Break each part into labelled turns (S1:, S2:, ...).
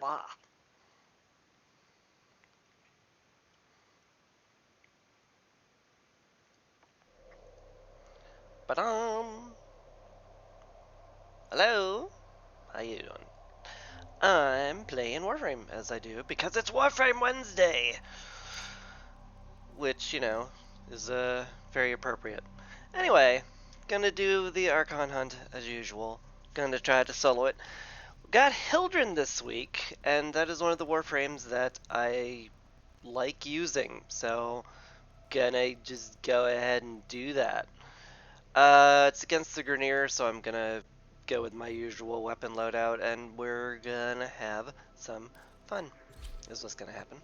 S1: Blah. Ba-dum. Hello. How you doing? I'm playing Warframe, as I do, because it's Warframe Wednesday! Which, you know, is very appropriate. Anyway, gonna do the Archon hunt, as usual. Gonna try to solo it. Got Hildren this week, and that is one of the Warframes that I like using, so gonna just go ahead and do that. It's against the Grineer, so I'm gonna go with my usual weapon loadout, and we're gonna have some fun, is what's gonna happen.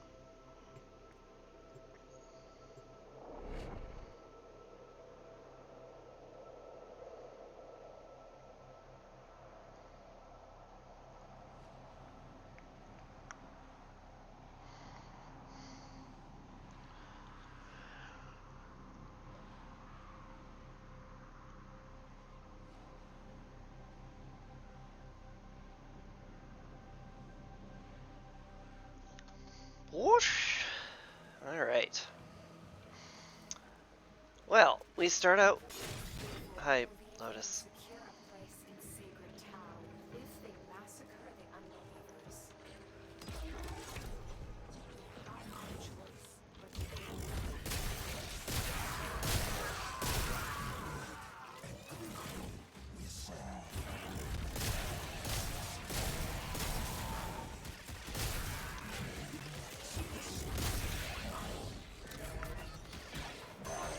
S1: Whoosh! Alright. Well, we start out... Hi, Lotus.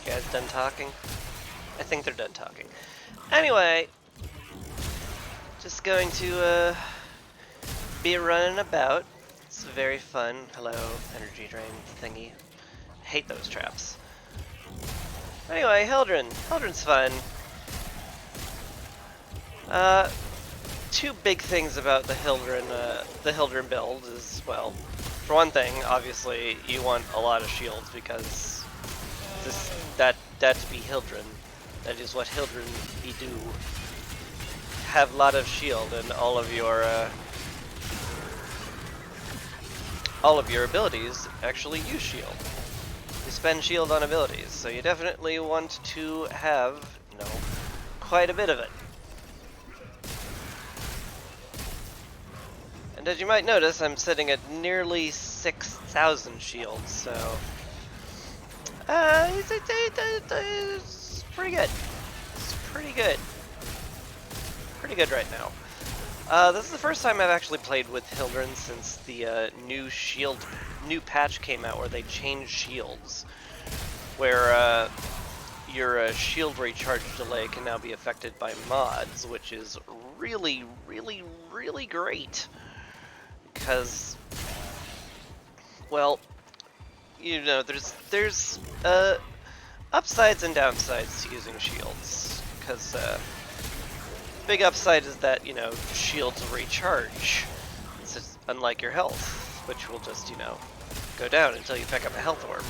S1: You guys done talking? I think they're done talking. Anyway, just going to be running about. It's very fun. Hello, energy drain thingy. Hate those traps. Anyway, Hildren. Hildren's fun. Two big things about the Hildren build is, well, for one thing, obviously you want a lot of shields because that to be Hildren. That is what Hildren be do. Have a lot of shield and all of your abilities actually use shield. You spend shield on abilities, so you definitely want to have, you know, quite a bit of it. And as you might notice, I'm sitting at nearly 6,000 shields, so it's pretty good. It's pretty good. Pretty good right now. This is the first time I've actually played with Hildren since the new patch came out where they changed shields, where your shield recharge delay can now be affected by mods, which is really, really, really great. Because, well, you know, there's upsides and downsides to using shields. Because big upside is that, you know, shields will recharge. It's just unlike your health, which will just, you know, go down until you pick up a health orb.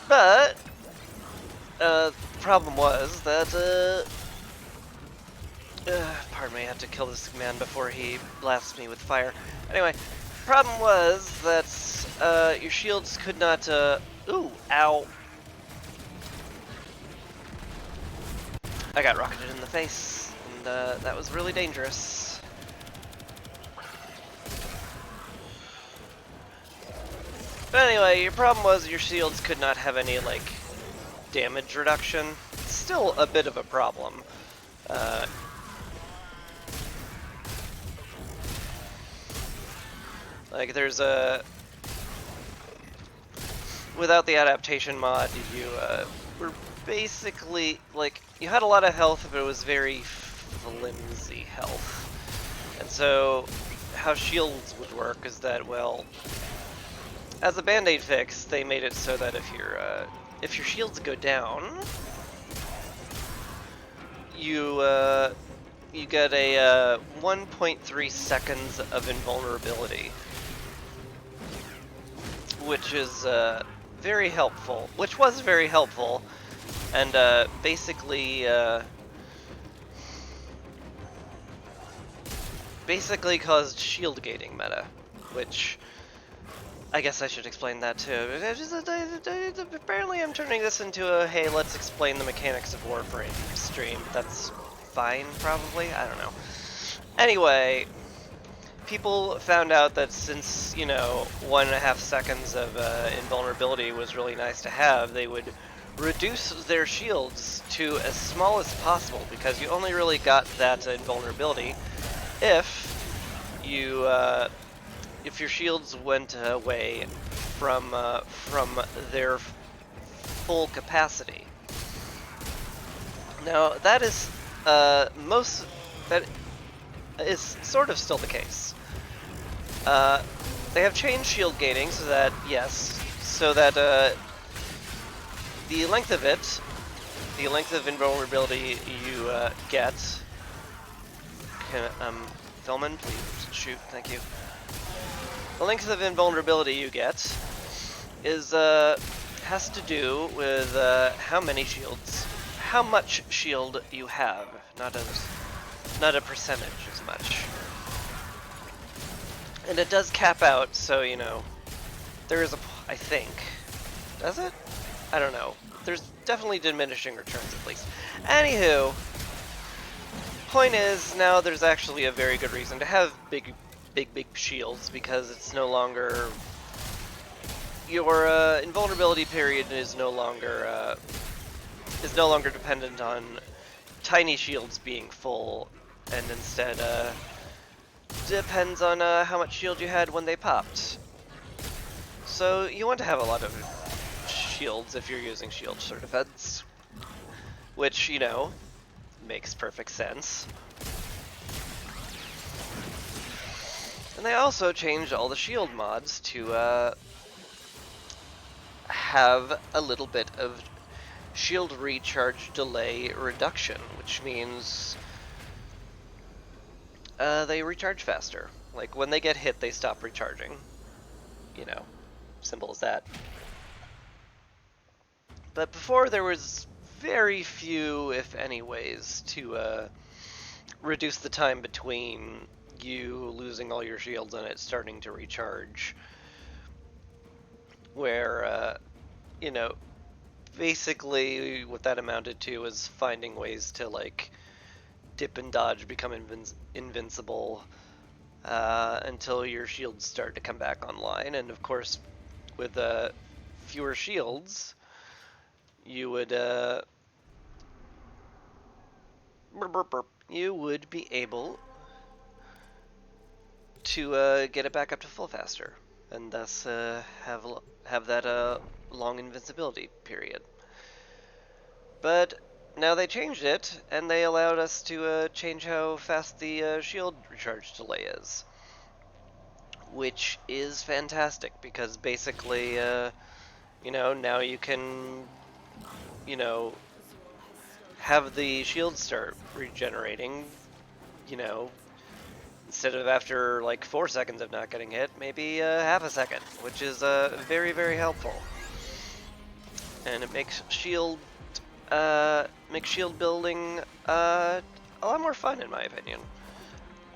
S1: But the problem was that pardon me, I have to kill this man before he blasts me with fire. Anyway, problem was that your shields could not ooh, ow. I got rocketed in the face, and that was really dangerous. But anyway, your problem was your shields could not have any, like, damage reduction. It's still a bit of a problem. Like, there's without the adaptation mod, you were basically, like, you had a lot of health, but it was very flimsy health. And so, how shields would work is that, well, as a band-aid fix, they made it so that if your shields go down, you get a 1.3 seconds of invulnerability, which is very helpful. Which was very helpful, and basically basically caused shield gating meta, which I guess I should explain that too. Apparently I'm turning this into a, hey, let's explain the mechanics of Warframe stream. That's fine, probably? I don't know. Anyway, people found out that since, you know, 1.5 seconds of invulnerability was really nice to have, they would reduce their shields to as small as possible, because you only really got that invulnerability if your shields went away from their full capacity. Now that is that is sort of still the case. They have changed shield gating so that the length of invulnerability you get. Philman, please shoot. Thank you. The length of invulnerability you get is has to do with how much shield you have, not a percentage as much. And it does cap out, so you know there is I think, does it? I don't know. There's definitely diminishing returns at least. Anywho, point is now there's actually a very good reason to have big shields, because it's no longer your invulnerability period is no longer dependent on tiny shields being full, and instead depends on how much shield you had when they popped. So you want to have a lot of shields if you're using shield defense, which, you know, makes perfect sense. And they also changed all the shield mods to have a little bit of shield recharge delay reduction, which means they recharge faster. Like, when they get hit, they stop recharging. You know, simple as that. But before, there was very few, if any, ways to reduce the time between you losing all your shields and it starting to recharge. Where, you know, basically what that amounted to was finding ways to, like, dip and dodge, become invincible until your shields start to come back online. And of course, with fewer shields, you would be able to get it back up to full faster, and thus have that long invincibility period. But now they changed it, and they allowed us to change how fast the shield recharge delay is, which is fantastic, because basically, you know, now you can, you know, have the shield start regenerating, you know, instead of after like 4 seconds of not getting hit, maybe half a second, which is very, very helpful. And it makes shield building a lot more fun, in my opinion.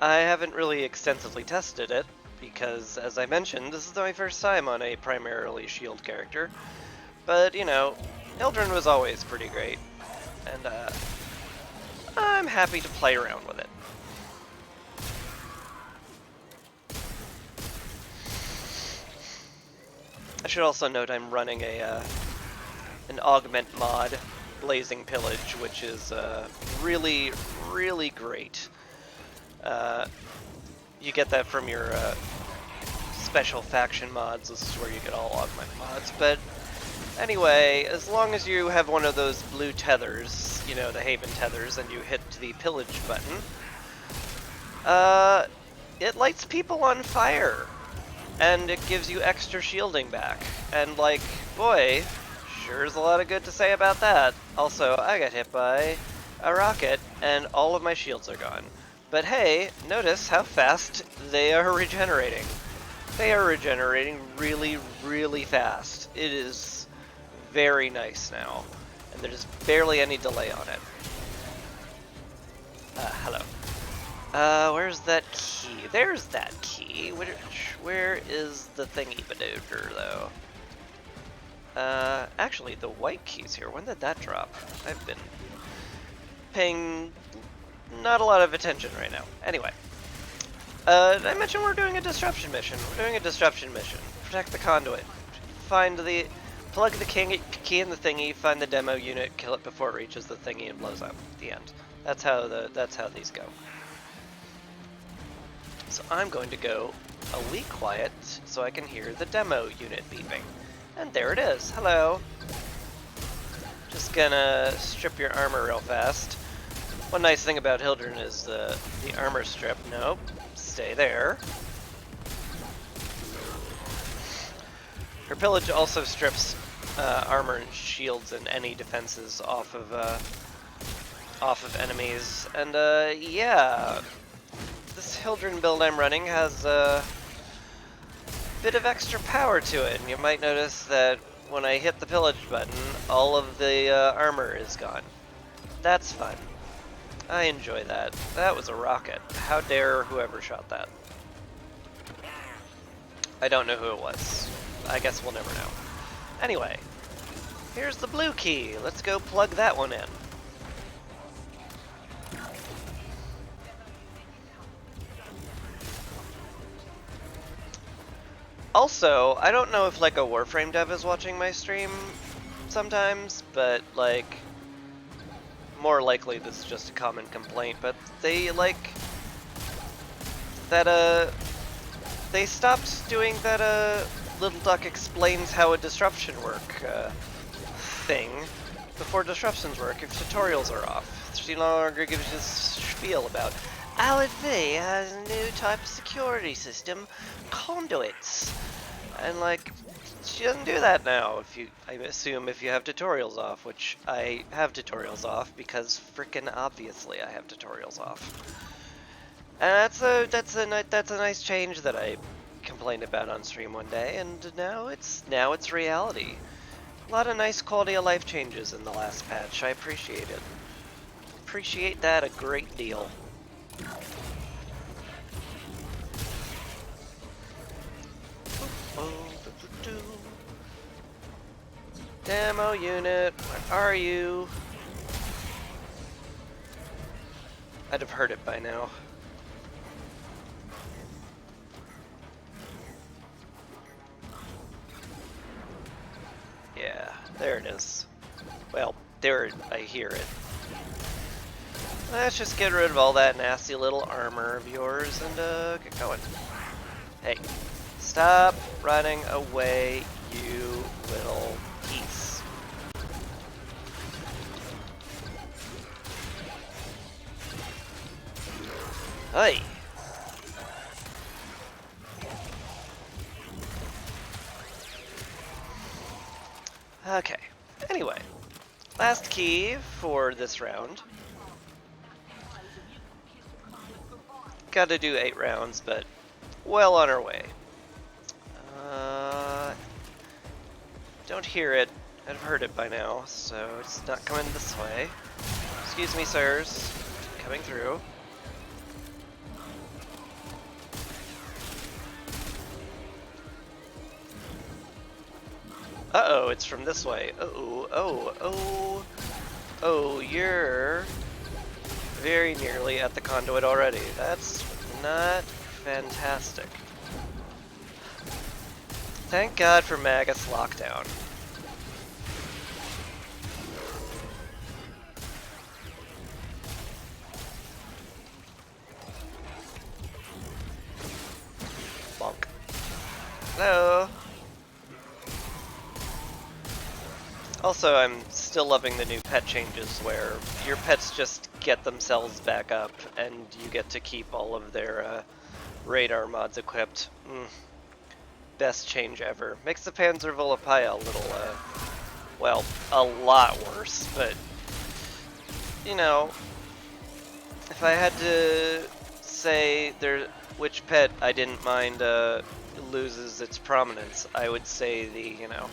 S1: I haven't really extensively tested it, because, as I mentioned, this is my first time on a primarily shield character. But, you know, Hildren was always pretty great, and I'm happy to play around with it. I should also note I'm running an augment mod, Blazing Pillage, which is really, really great. You get that from your special faction mods. This is where you get all augment mods. But anyway, as long as you have one of those blue tethers, you know, the Haven tethers, and you hit the pillage button, it lights people on fire, and it gives you extra shielding back. And, like, boy, sure is a lot of good to say about that. Also, I got hit by a rocket, and all of my shields are gone. But hey, notice how fast they are regenerating. They are regenerating really, really fast. It is very nice now, and there's barely any delay on it. Hello. Where's that key? There's that key. Where is the thingy-badooter, though? Actually, the white key's here. When did that drop? I've been paying not a lot of attention right now. Anyway. Did I mention we're doing a disruption mission? We're doing a disruption mission. Protect the conduit. Plug the key in the thingy, find the demo unit, kill it before it reaches the thingy and blows up. The end. That's how these go. So I'm going to go a wee quiet so I can hear the demo unit beeping. And there it is. Hello. Just gonna strip your armor real fast. One nice thing about Hildren is the armor strip. Nope. Stay there. Her pillage also strips armor and shields and any defenses off of enemies. And yeah, this Hildren build I'm running has a bit of extra power to it, and you might notice that when I hit the pillage button, all of the armor is gone. That's fun. I enjoy that. That was a rocket. How dare whoever shot that. I don't know who it was. I guess we'll never know. Anyway, here's the blue key. Let's go plug that one in. Also, I don't know if like a Warframe dev is watching my stream sometimes, but like more likely this is just a common complaint, but they like that they stopped doing that Little Duck explains how a disruption work thing before disruptions work if tutorials are off. She no longer gives you this spiel about LNV has a new type of security system, conduits. And like she doesn't do that now I assume if you have tutorials off, which I have tutorials off because frickin' obviously I have tutorials off. And that's a nice change that I complained about on stream one day, and now it's reality. A lot of nice quality of life changes in the last patch. I appreciate it. Appreciate that a great deal. Demo unit, where are you? I'd have heard it by now. Yeah, there it is. Well, there I hear it. Let's just get rid of all that nasty little armor of yours and get going. Hey, stop running away, you little piece. Hey. Okay, anyway, last key for this round. Gotta do 8 rounds, but well on our way. Don't hear it. I've heard it by now, so it's not coming this way. Excuse me, sirs. Coming through. Uh-oh, it's from this way. Oh, you're very nearly at the conduit already. That's not fantastic. Thank God for Magus lockdown. Bonk. Hello. Also, I'm still loving the new pet changes where your pets just get themselves back up and you get to keep all of their radar mods equipped. Best change ever. Makes the Panzer Volapaya a little, well, a lot worse, but, you know, if I had to say which pet I didn't mind loses its prominence, I would say the, you know,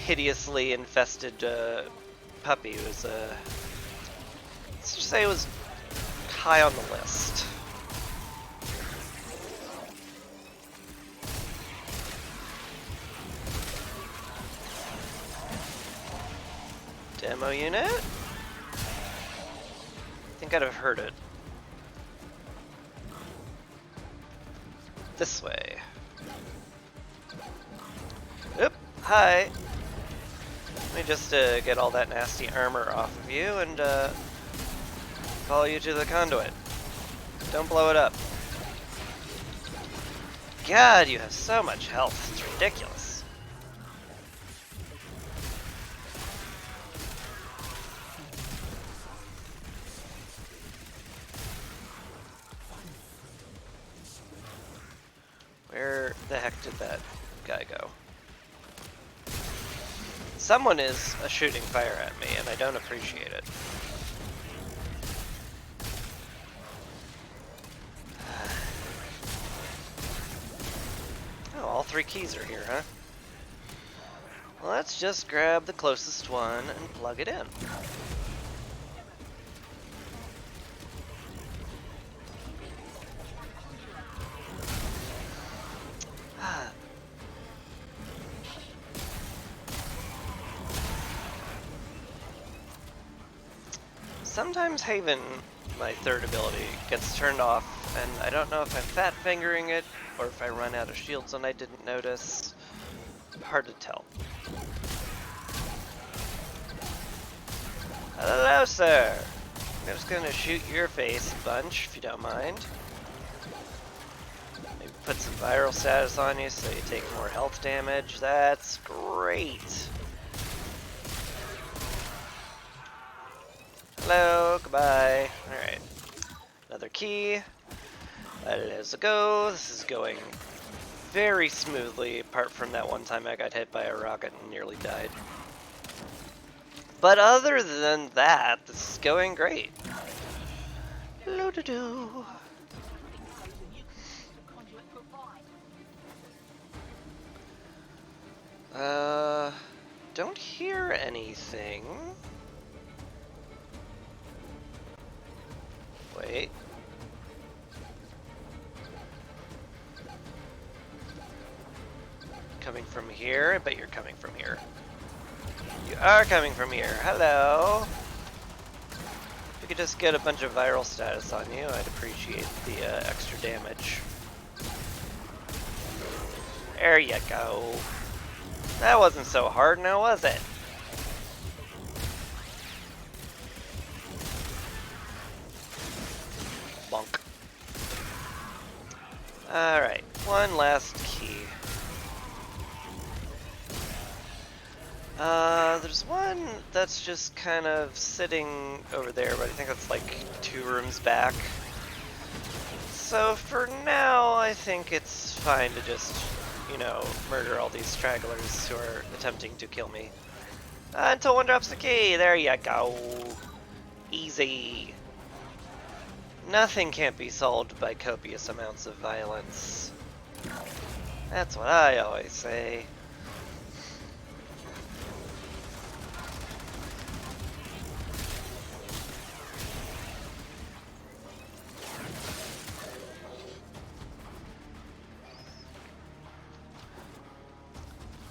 S1: hideously infested puppy was let's just say it was high on the list. Demo unit? I think I'd have heard it. This way. Oop, hi. Let me just get all that nasty armor off of you and follow you to the conduit. Don't blow it up. God, you have so much health. It's ridiculous. Where the heck did that guy go? Someone is shooting fire at me, and I don't appreciate it. Oh, all 3 keys are here, huh? Well, let's just grab the closest one and plug it in. Sometimes Haven, my third ability, gets turned off, and I don't know if I'm fat fingering it or if I run out of shields and I didn't notice. Hard to tell. Hello, sir. I'm just gonna shoot your face a bunch, if you don't mind. Maybe put some viral status on you so you take more health damage. That's great. Hello, goodbye. Alright. Another key. Let's go. This is going very smoothly, apart from that one time I got hit by a rocket and nearly died. But other than that, this is going great. Hello-do-do. Don't hear anything. Wait. Coming from here? I bet you're coming from here. You are coming from here. Hello. If you could just get a bunch of viral status on you, I'd appreciate the extra damage. There you go. That wasn't so hard now, was it? Bonk. Alright, one last key. There's one that's just kind of sitting over there, but I think that's like 2 rooms back. So for now, I think it's fine to just, you know, murder all these stragglers who are attempting to kill me. Until one drops the key, there you go. Easy. Nothing can't be solved by copious amounts of violence. That's what I always say.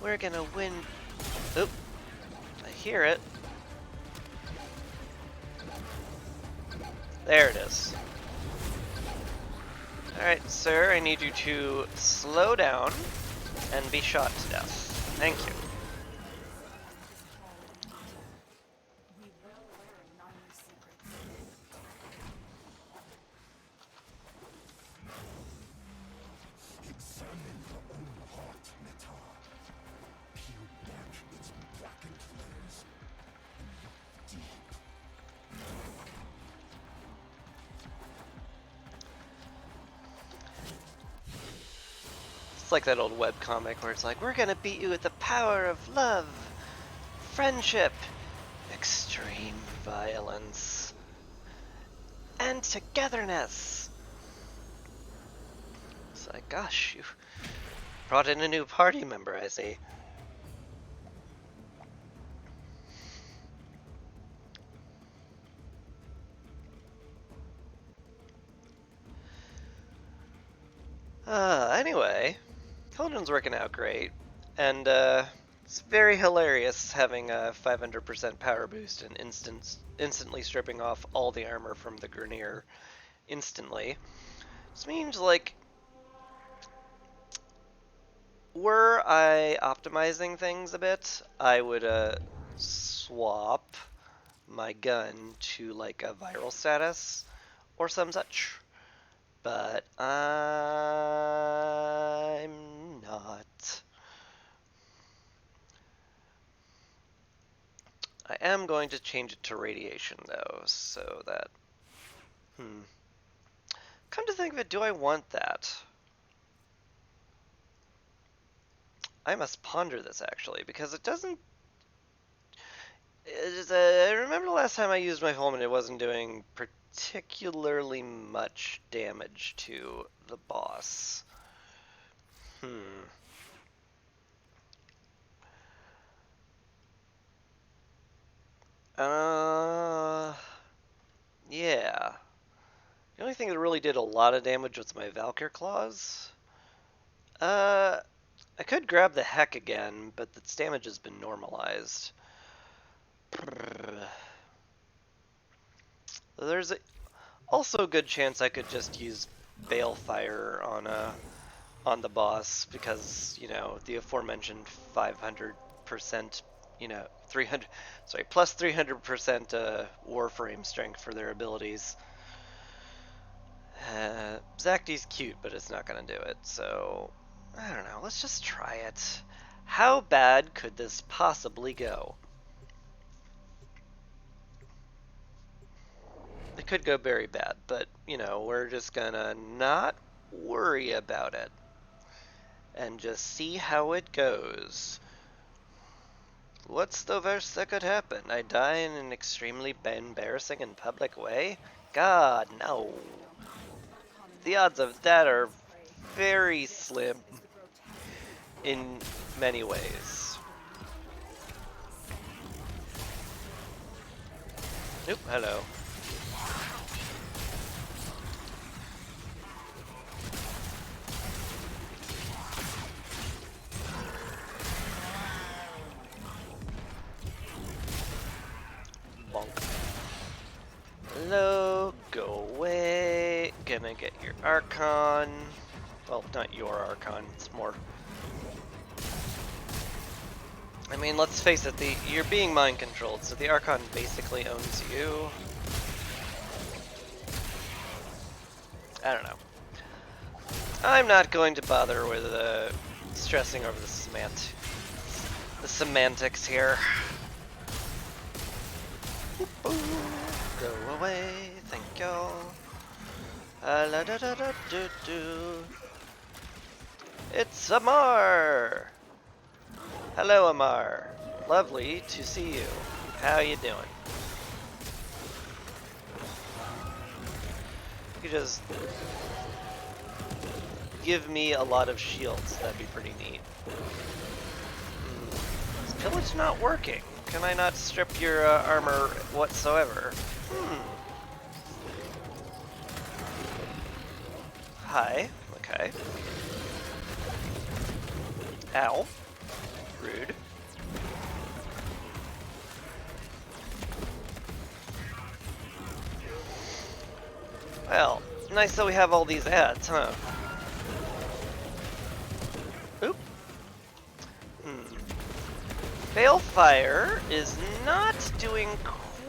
S1: We're gonna win. Oop. I hear it. There it is. Alright, sir, I need you to slow down and be shot to death. Thank you. It's like that old webcomic where it's like, we're gonna beat you with the power of love, friendship, extreme violence, and togetherness. It's like, gosh, you brought in a new party member, I see. Anyway, Hildren's working out great, and it's very hilarious having a 500% power boost and instantly stripping off all the armor from the Grineer instantly. This means, like, were I optimizing things a bit, I would swap my gun to like a viral status or some such. But I'm not. I am going to change it to radiation though, so that come to think of it, do I want that? I must ponder this actually, because it doesn't. I remember the last time I used my helmet, it wasn't doing particularly much damage to the boss. Yeah. The only thing that really did a lot of damage was my Valkyr Claws. I could grab the Heck again, but its damage has been normalized. There's also a good chance I could just use Balefire on the boss because, you know, the aforementioned 500%, you know, 300, sorry, plus 300% Warframe strength for their abilities. Zacty's cute, but it's not gonna do it, so I don't know, let's just try it. How bad could this possibly go? It could go very bad, but, you know, we're just gonna not worry about it and just see how it goes. What's the worst that could happen? I die in an extremely embarrassing and public way? God, no. The odds of that are very slim in many ways. Oop, hello. Bonk. Hello, go away. Gonna get your Archon. Well, not your Archon, it's more... I mean, let's face it, you're being mind controlled, so the Archon basically owns you. I don't know. I'm not going to bother with stressing over the semantics here. Go away, thank y'all. La da da da do do. It's Amar. Hello, Amar. Lovely to see you. How you doing? You could just give me a lot of shields. That'd be pretty neat. Is pillage not working? Can I not strip your armor whatsoever? Hi. Okay. Ow. Rude. Well, nice that we have all these ads, huh? Oop. Balefire is not doing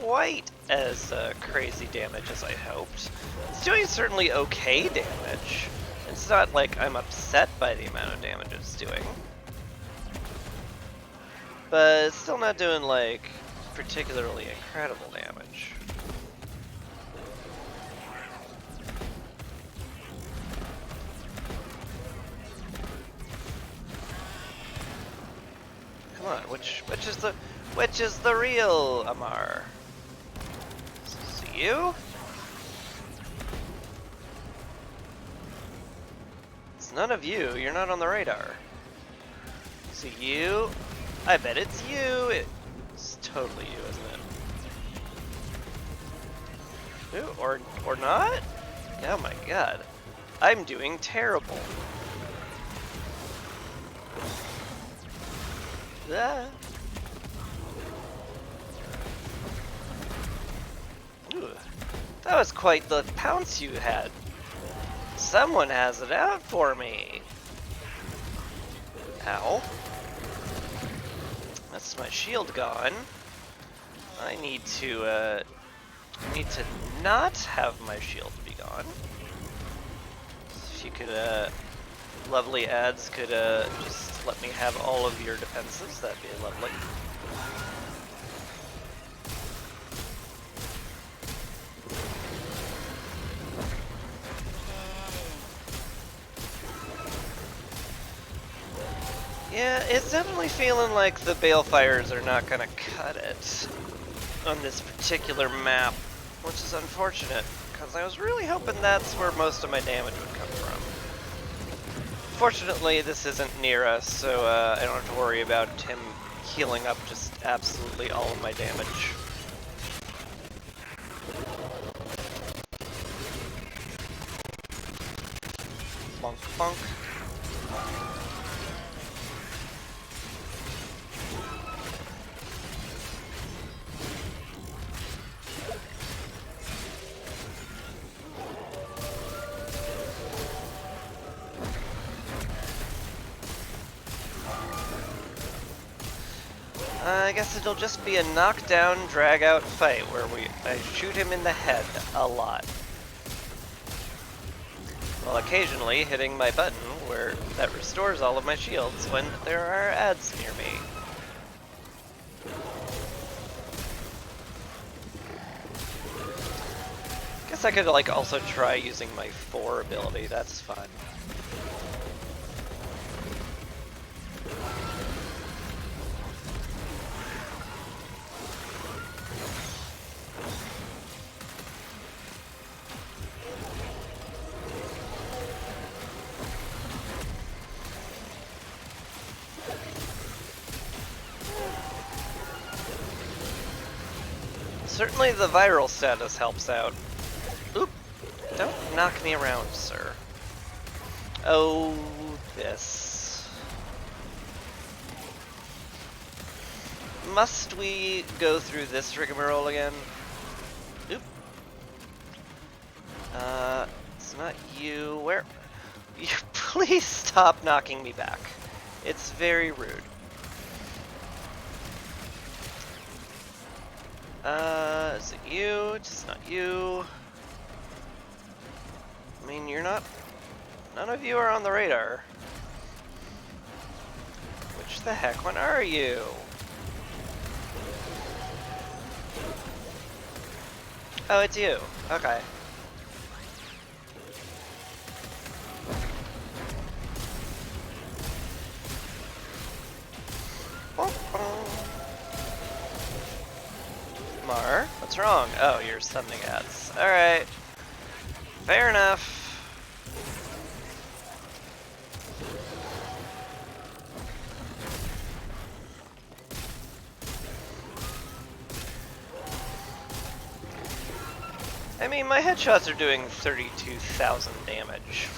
S1: quite as crazy damage as I hoped. It's doing certainly okay damage. It's not like I'm upset by the amount of damage it's doing. But it's still not doing, like, particularly incredible damage. Come on, which is the real Amar? Is it you? It's none of you. You're not on the radar. Is it you? I bet it's you. It's totally you, isn't it? Ooh, or not? Oh my god. I'm doing terrible. Ah. Ooh, that was quite the pounce you had. Someone has it out for me. Ow. That's my shield gone. I need to not have my shield be gone. If you could, lovely ads could, just let me have all of your defenses, that'd be lovely. Yeah, it's definitely feeling like the balefires are not gonna cut it on this particular map, which is unfortunate, because I was really hoping that's where most of my damage would come from. Fortunately, this isn't near us, so I don't have to worry about him healing up just absolutely all of my damage. Bonk, bonk. I guess it'll just be a knockdown, drag-out fight where I shoot him in the head a lot. While occasionally hitting my button where that restores all of my shields when there are ads near me. Guess I could like also try using my 4 ability, that's fun. Certainly the viral status helps out. Oop! Don't knock me around, sir. Oh, this. Must we go through this rigmarole again? Oop. It's not you. Where? You please stop knocking me back. It's very rude. Is it you? It's not you. I mean, you're not... None of you are on the radar. Which the heck one are you? Oh, it's you. Okay. Mar, what's wrong? Oh, you're summoning ads. Alright. Fair enough. I mean, my headshots are doing 32,000 damage.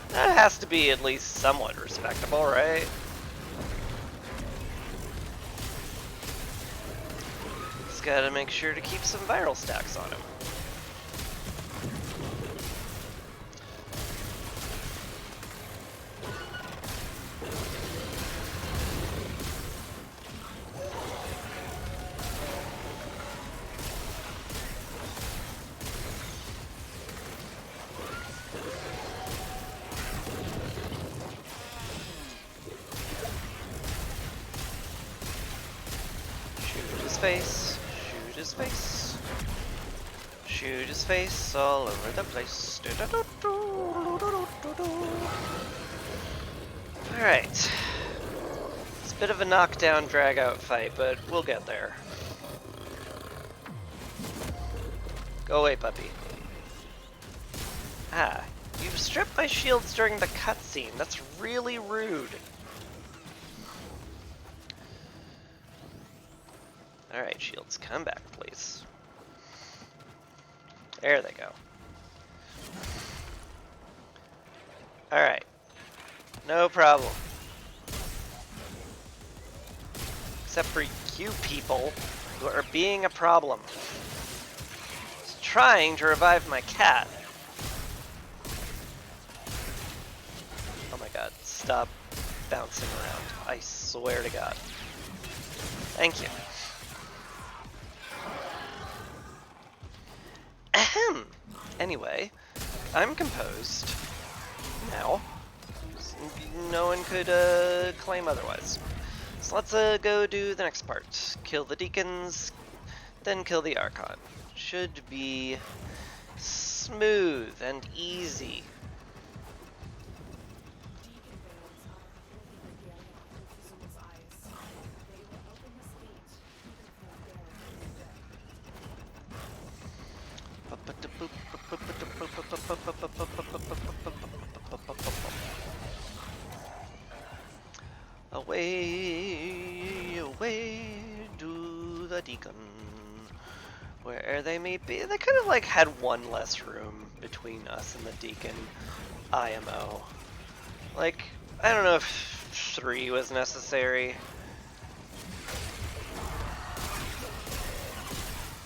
S1: That has to be at least somewhat respectable, right? Just gotta make sure to keep some viral stacks on him. Face, shoot his face, shoot his face all over the place. Alright. It's a bit of a knockdown, drag out fight, but we'll get there. Go away, puppy. Ah, you stripped my shields during the cutscene. That's really rude. Alright, shields, come back, please. There they go. Alright. No problem. Except for you people who are being a problem. Just trying to revive my cat. Oh my god, stop bouncing around. I swear to god. Thank you. Ahem. Anyway, I'm composed now. No one could claim otherwise. So let's go do the next part. Kill the deacons, then kill the Archon. Should be smooth and easy. Away, away to the deacon. Where they may be. They could have like had one less room between us and the deacon IMO. Like, I don't know if 3 was necessary.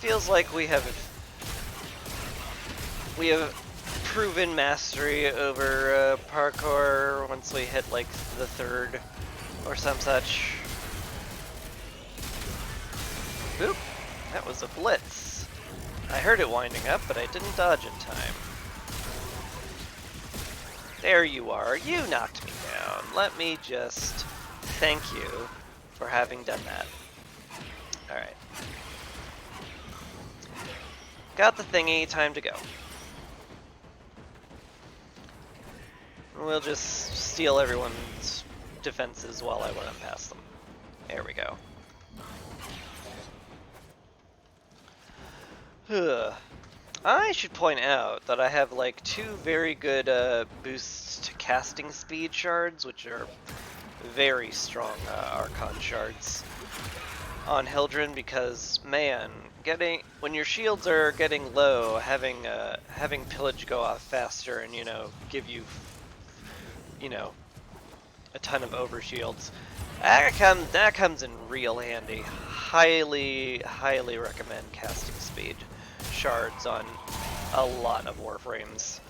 S1: Feels like we have proven mastery over parkour once we hit like the 3rd or some such. Oop, that was a blitz. I heard it winding up, but I didn't dodge in time. There you are, you knocked me down. Let me just thank you for having done that. Alright. Got the thingy, time to go. We'll just steal everyone's defenses while I run past them. There we go. I should point out that I have like 2 very good boosts to casting speed shards, which are very strong Archon shards on Hildren, because man, when your shields are getting low, having pillage go off faster and give you a ton of overshields, that comes in real handy. Highly recommend casting speed shards on a lot of Warframes.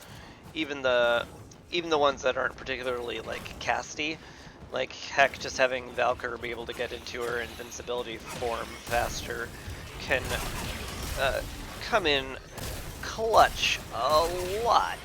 S1: Even the ones that aren't particularly like casty, like heck, just having Valkyr be able to get into her invincibility form faster can come in clutch a lot.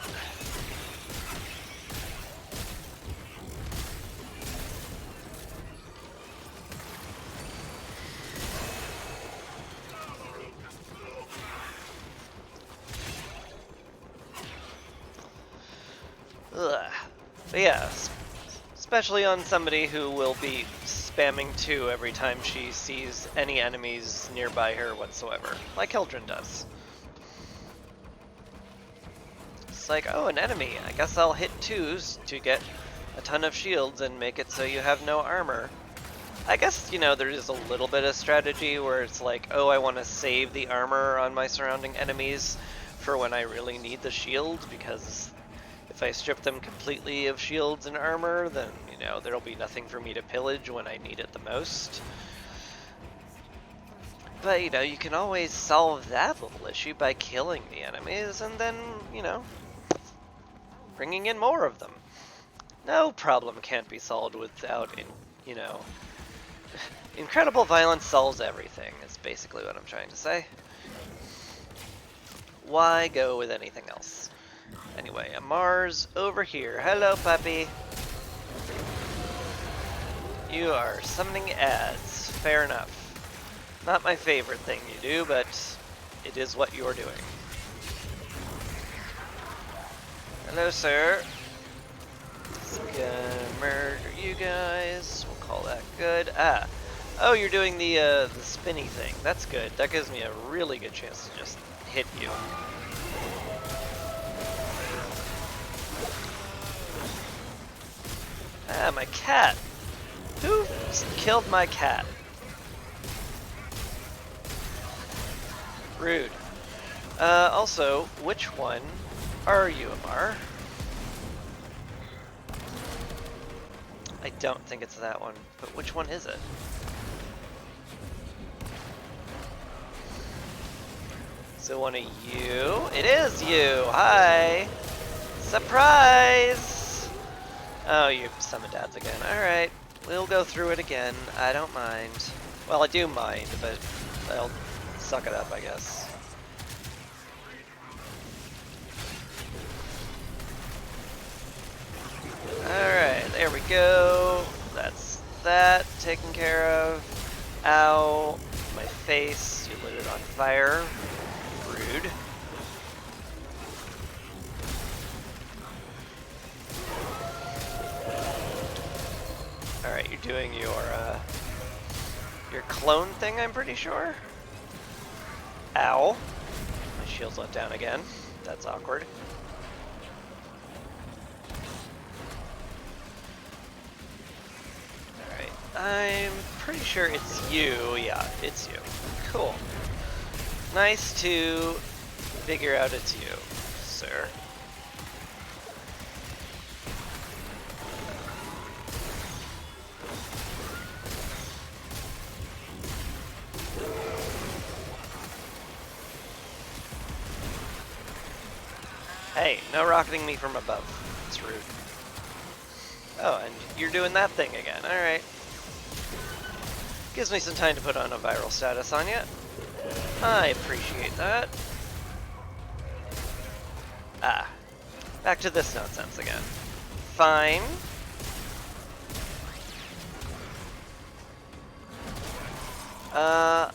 S1: Ugh. But yeah, especially on somebody who will be spamming 2 every time she sees any enemies nearby her whatsoever, like Hildren does. It's like, oh, an enemy, I guess I'll hit 2s to get a ton of shields and make it so you have no armor. I guess, there is a little bit of strategy where it's like, oh, I want to save the armor on my surrounding enemies for when I really need the shield, because if I strip them completely of shields and armor, then, there'll be nothing for me to pillage when I need it the most. But, you can always solve that little issue by killing the enemies and then, bringing in more of them. No problem can't be solved without, incredible violence solves everything, is basically what I'm trying to say. Why go with anything else? Anyway, a Mars over here. Hello, puppy. You are summoning ads. Fair enough. Not my favorite thing you do, but it is what you're doing. Hello, sir. Just gonna murder you guys. We'll call that good. Ah. Oh, you're doing the spinny thing. That's good. That gives me a really good chance to just hit you. Ah, my cat! Who killed my cat? Rude. Uh, Also, which one are you, Amar? I don't think it's that one, but which one is it? So one of you? It is you! Hi! Surprise! Oh, you summoned dads again. Alright, we'll go through it again. I don't mind. Well, I do mind, but I'll suck it up, I guess. Alright, there we go. That's that taken care of. Ow. My face. You lit it on fire. Rude. Alright, you're doing your clone thing, I'm pretty sure. Ow. My shield's let down again. That's awkward. Alright, I'm pretty sure it's you. Yeah, it's you. Cool. Nice to figure out it's you, sir. Hey, no rocketing me from above. It's rude. Oh, and you're doing that thing again. Alright. Gives me some time to put on a viral status on you. I appreciate that. Ah. Back to this nonsense again. Fine.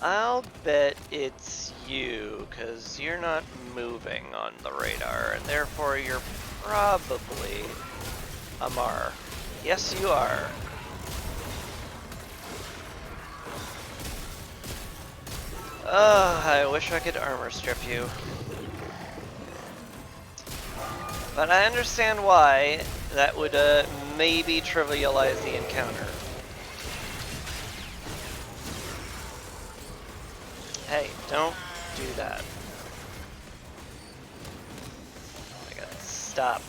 S1: I'll bet it's you, because you're not moving on the radar, and therefore you're probably Amar. Yes, you are. I wish I could armor strip you. But I understand why that would maybe trivialize the encounter. Hey, don't do that. Oh my god, stop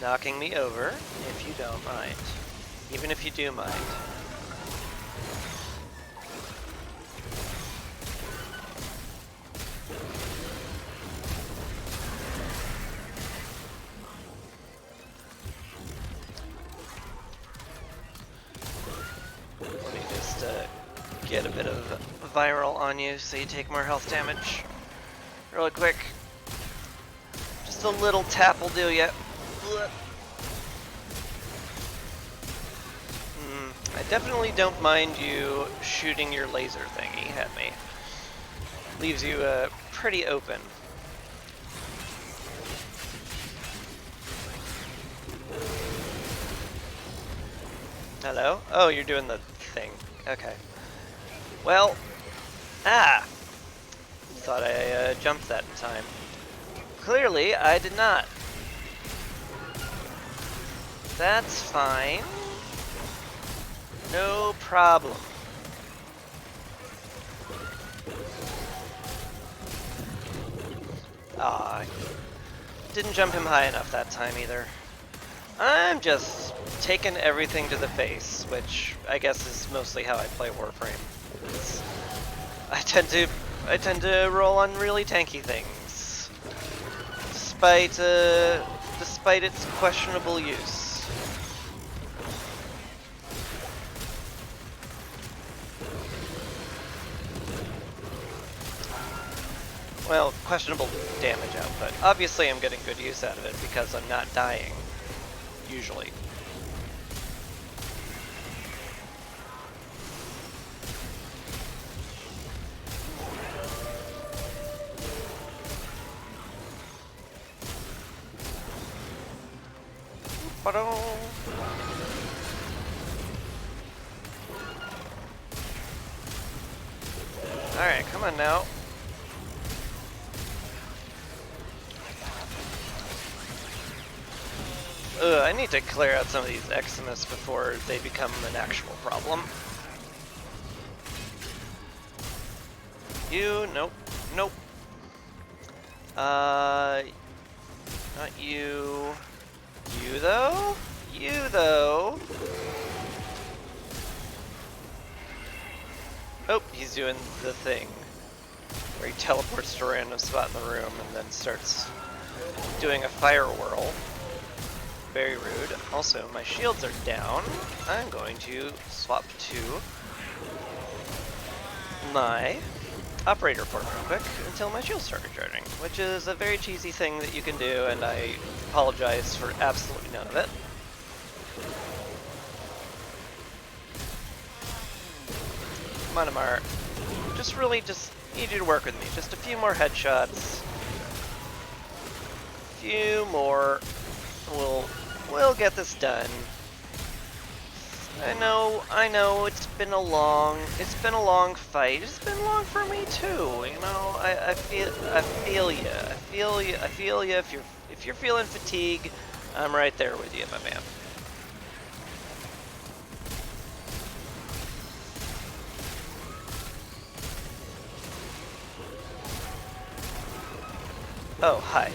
S1: knocking me over if you don't mind. Even if you do mind. Let me just get a bit of viral on you so you take more health damage. Really quick. Just a little tap will do ya. I definitely don't mind you shooting your laser thingy at me. Leaves you pretty open. Hello? Oh, you're doing the thing. Okay. Well, thought I jumped that in time. Clearly, I did not. That's fine. No problem. I didn't jump him high enough that time either. I'm just taking everything to the face, which I guess is mostly how I play Warframe. I tend to roll on really tanky things, despite its questionable use. Well, questionable damage output. Obviously, I'm getting good use out of it because I'm not dying. Usually. Alright, come on now. I need to clear out some of these eczemas before they become an actual problem. You, nope, nope. Not you. You though? You though? Oh, he's doing the thing where he teleports to a random spot in the room and then starts doing a fire whirl. Very rude. Also, my shields are down. I'm going to swap to my operator port real quick until my shields start recharging, which is a very cheesy thing that you can do, and I apologize for absolutely none of it. Come on, Amar. Just need you to work with me. Just a few more headshots. Few more. We'll get this done. I know, it's been a long fight. It's been long for me too, you know. I feel you. If you're feeling fatigue, I'm right there with you, my man. Oh, hi.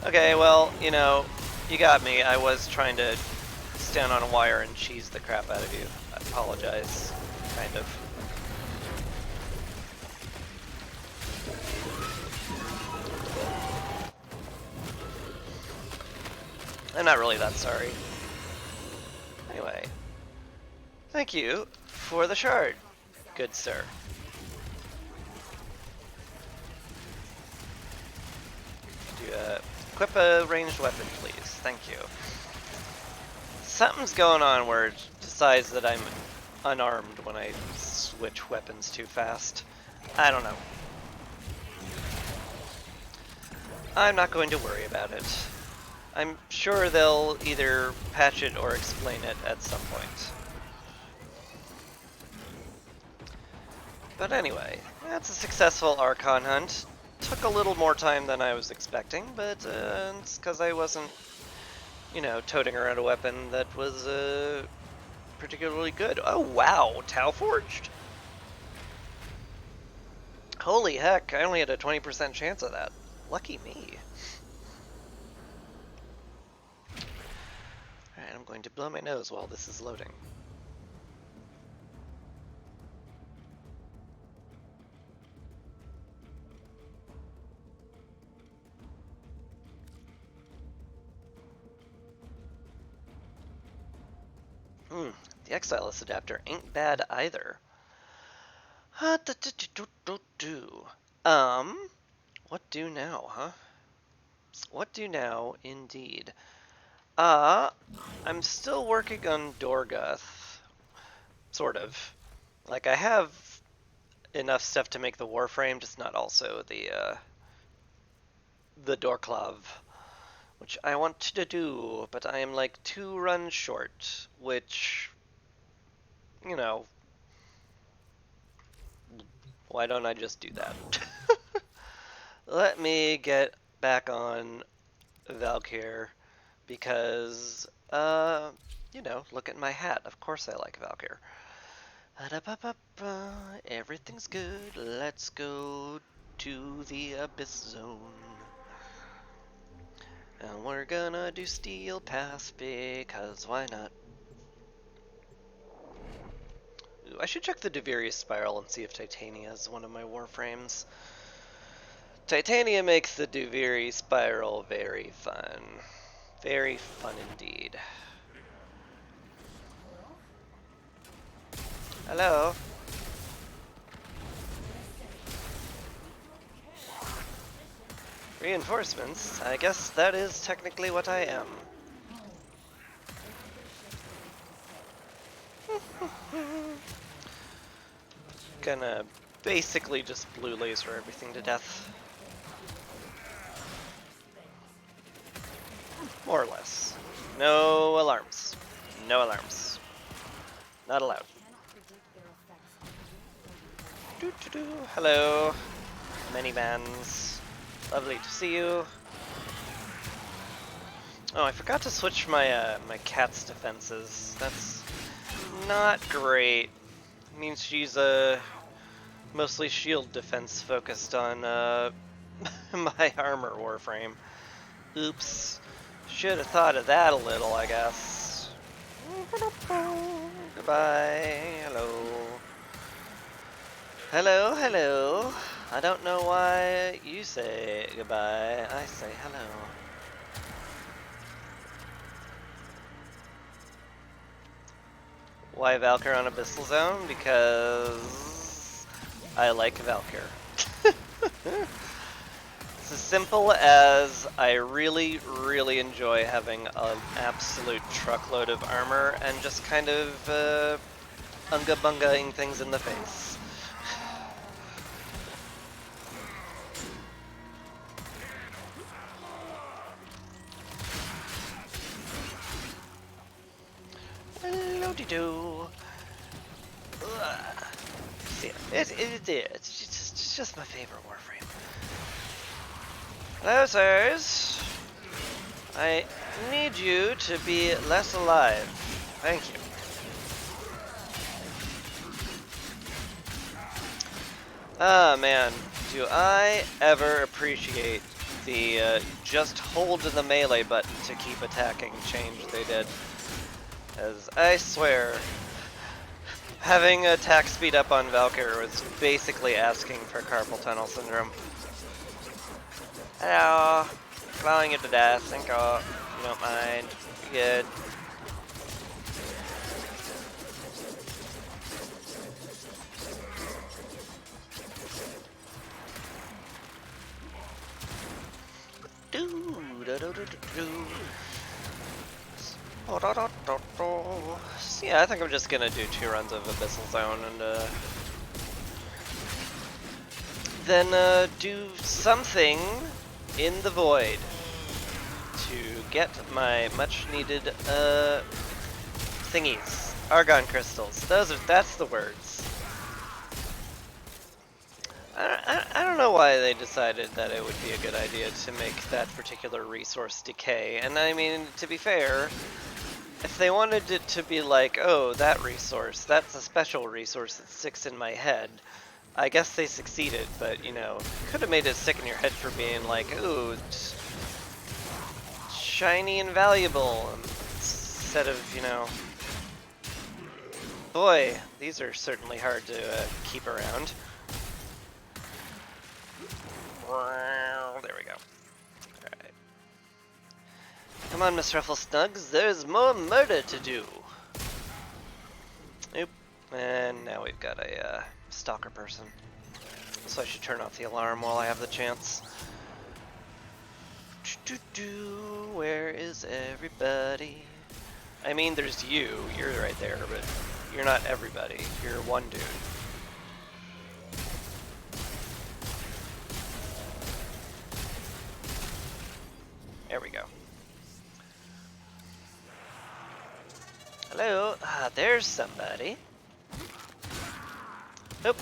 S1: Okay, well, you know, you got me. I was trying to stand on a wire and cheese the crap out of you. I apologize, kind of. I'm not really that sorry. Anyway, thank you for the shard, good sir. Equip a ranged weapon, please. Thank you. Something's going on where it decides that I'm unarmed when I switch weapons too fast. I don't know. I'm not going to worry about it. I'm sure they'll either patch it or explain it at some point. But anyway, that's a successful Archon hunt. Took a little more time than I was expecting, but it's because I wasn't, you know, toting around a weapon that was particularly good. Oh wow, Tau Forged? Holy heck, I only had a 20% chance of that. Lucky me. Alright, I'm going to blow my nose while this is loading. The Exilus adapter ain't bad either. What do now, huh? What do now, indeed. I'm still working on Dorgoth. Sort of. Like, I have enough stuff to make the Warframe, just not also the Dorklav, which I want to do, but I am like 2 runs short, which, you know, why don't I just do that? Let me get back on Valkyr, because, you know, look at my hat. Of course I like Valkyr. Everything's good. Let's go to the Abyss Zone. And we're gonna do Steel Pass because why not? Ooh, I should check the Devirius Spiral and see if Titania is one of my Warframes. Titania makes the Deviri Spiral very fun. Very fun indeed. Hello? Reinforcements? I guess that is technically what I am. Gonna basically just blue laser everything to death. More or less. No alarms. No alarms. Not allowed. Hello, Minivans. Lovely to see you. Oh, I forgot to switch my my cat's defenses. That's not great. It means she's mostly shield defense focused on my armor Warframe. Oops. Should have thought of that a little, I guess. Goodbye. Hello. Hello, hello. I don't know why you say goodbye. I say hello. Why Valkyr on Abyssal Zone? Because I like Valkyr. It's as simple as I really, really enjoy having an absolute truckload of armor and just kind of unga-bungaing things in the face. Hello-de-doo. It's just my favorite Warframe. Hello, sirs. I need you to be less alive. Thank you. Ah, man. Do I ever appreciate the just hold the melee button to keep attacking change they did. As I swear, having attack speed up on Valkyr was basically asking for carpal tunnel syndrome. Hello. Allowing you to death. Thank God. You don't mind. You're good. So yeah, I think I'm just gonna do 2 runs of Abyssal Zone and then do something in the void to get my much needed thingies. Argon crystals. That's the words. I don't know why they decided that it would be a good idea to make that particular resource decay. And I mean, to be fair, if they wanted it to be like, oh, that resource, that's a special resource that sticks in my head, I guess they succeeded, but, you know, could have made it stick in your head for being like, ooh, shiny and valuable, instead of, you know, boy, these are certainly hard to keep around. There we go. Alright. Come on, Miss Rufflesnugs, there's more murder to do. Oop. And now we've got a stalker person. So I should turn off the alarm while I have the chance. Where is everybody? I mean, there's you. You're right there, but you're not everybody. You're one dude. There we go. Hello. Ah, there's somebody. Oop.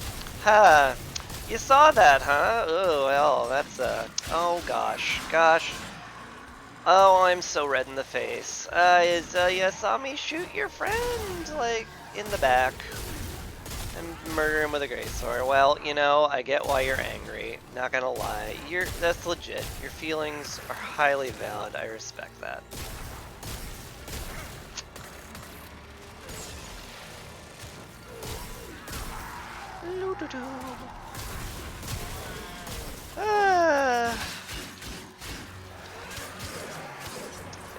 S1: Ha. You saw that, huh? Oh, well, that's oh gosh. Gosh. Oh, I'm so red in the face. You saw me shoot your friend, like, in the back. And murder him with a greatsword. Well, you know, I get why you're angry. Not gonna lie. That's legit. Your feelings are highly valid. I respect that.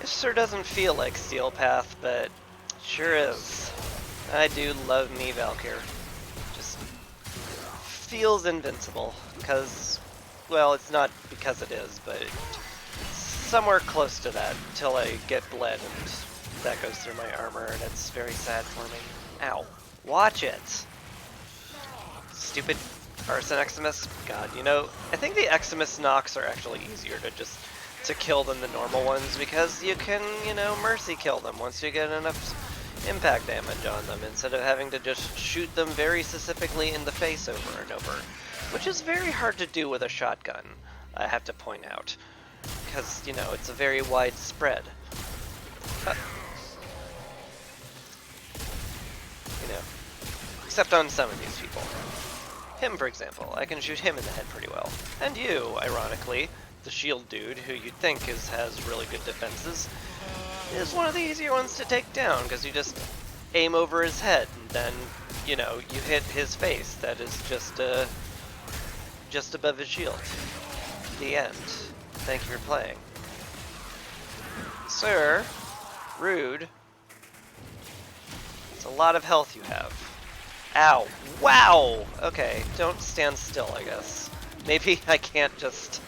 S1: It sure doesn't feel like Steel Path, but it sure is. I do love me Valkyr. Just feels invincible, because, well, it's not because it is, but it's somewhere close to that until I get bled and that goes through my armor, and it's very sad for me. Ow. Watch it! Stupid Arson Eximus. God, you know, I think the Eximus knocks are actually easier to kill than the normal ones, because you can, you know, mercy kill them once you get enough impact damage on them, instead of having to just shoot them very specifically in the face over and over, which is very hard to do with a shotgun, I have to point out, because, you know, it's a very wide spread. You know, except on some of these people. Him, for example, I can shoot him in the head pretty well. And you, ironically, the shield dude, who you'd think has really good defenses, is one of the easier ones to take down, because you just aim over his head and then you know, you hit his face. That is just above his shield. The end. Thank you for playing. Sir, rude. It's a lot of health you have. Ow. Wow! Okay, don't stand still, I guess. Maybe I can't just...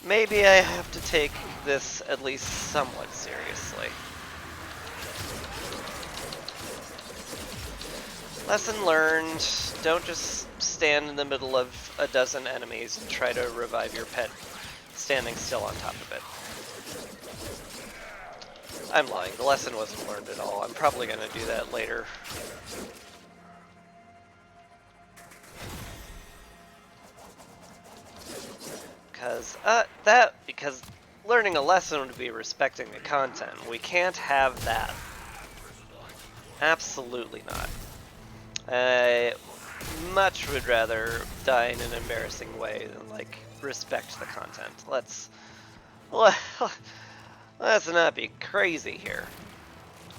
S1: Maybe I have to take this at least somewhat seriously. Lesson learned. Don't just stand in the middle of a dozen enemies and try to revive your pet standing still on top of it. I'm lying. The lesson wasn't learned at all. I'm probably going to do that later. Because learning a lesson would be respecting the content. We can't have that. Absolutely not. I much would rather die in an embarrassing way than, like, respect the content. Let's not be crazy here.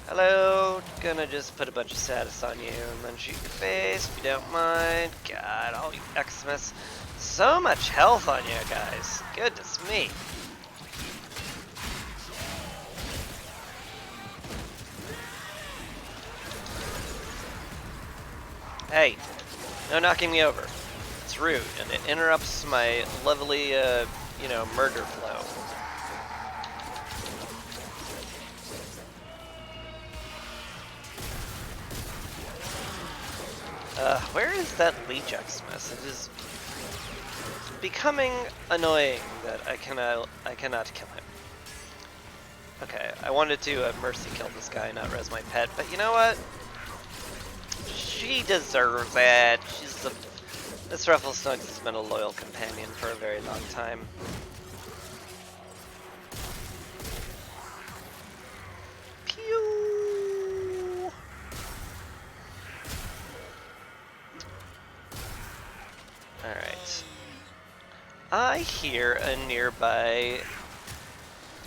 S1: Hello, gonna just put a bunch of status on you and then shoot your face if you don't mind. God, all you Xmas. So much health on you guys. Goodness me. Hey, no knocking me over. It's rude, and it interrupts my lovely, you know, murder flow. Where is that Leech Xmas? It is becoming annoying that I cannot kill him. Okay, I wanted to mercy kill this guy, not res my pet, but you know what? She deserves it. This Rufflesnuggs has been a loyal companion for a very long time. Pew! Alright. I hear a nearby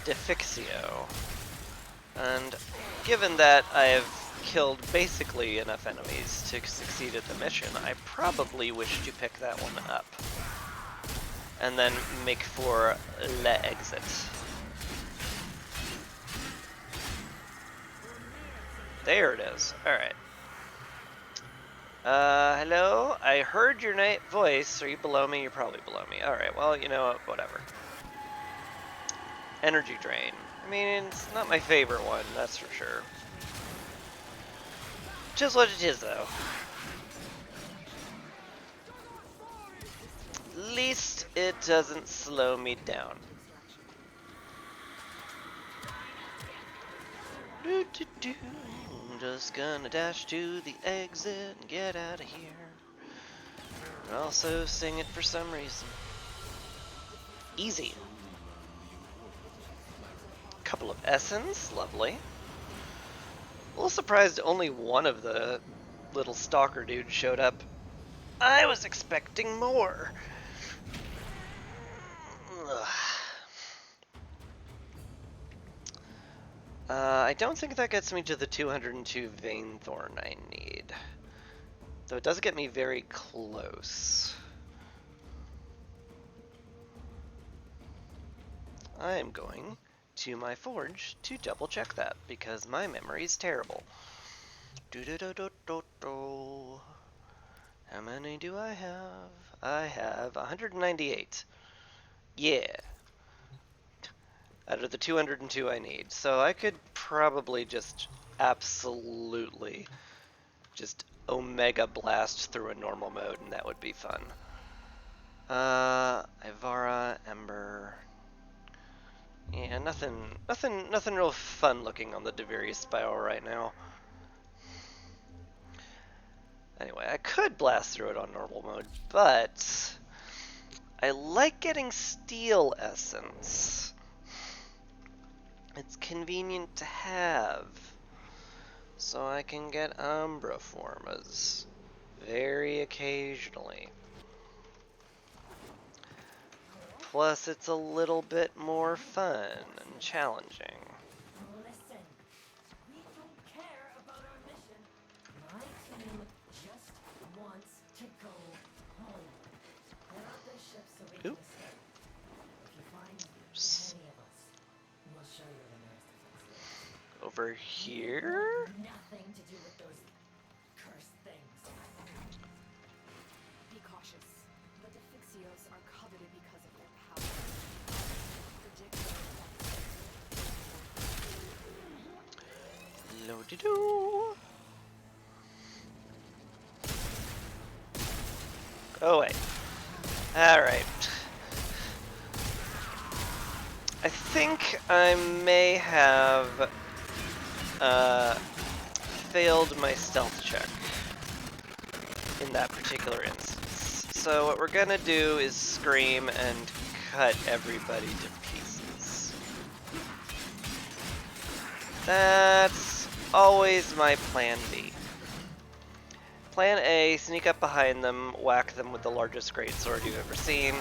S1: Defixio. And given that I have killed basically enough enemies to succeed at the mission, I probably wish to pick that one up. And then make for the exit. There it is. Alright. Hello? I heard your voice. Are you below me? You're probably below me. Alright, well, you know what? Whatever. Energy drain. I mean, it's not my favorite one, that's for sure. Just what it is, though. At least it doesn't slow me down. Just gonna dash to the exit and get out of here. And also sing it for some reason. Easy. Couple of essence, lovely. A little surprised only one of the little stalker dudes showed up. I was expecting more. I don't think that gets me to the 202 Vainthorn I need. Though it does get me very close. I am going to my forge to double check that because my memory is terrible. How many do I have? I have 198. Yeah. Out of the 202 I need. So I could probably just absolutely just Omega Blast through a normal mode and that would be fun. Ivara, Ember. Yeah, nothing real fun looking on the Devirius Spiral right now. Anyway, I could blast through it on normal mode, but I like getting Steel Essence. It's convenient to have, so I can get Umbra Formas very occasionally. Plus, it's a little bit more fun and challenging.
S2: Listen, we don't care about our mission.
S1: over here?
S2: Nothing to do with those cursed things. Be cautious. The Defixios are coveted because of their power.
S1: Lo-de-doo. Oh wait. Alright. I think I may have failed my stealth check in that particular instance. So what we're gonna do is scream and cut everybody to pieces. That's always my plan B. Plan A, sneak up behind them, whack them with the largest greatsword you've ever seen.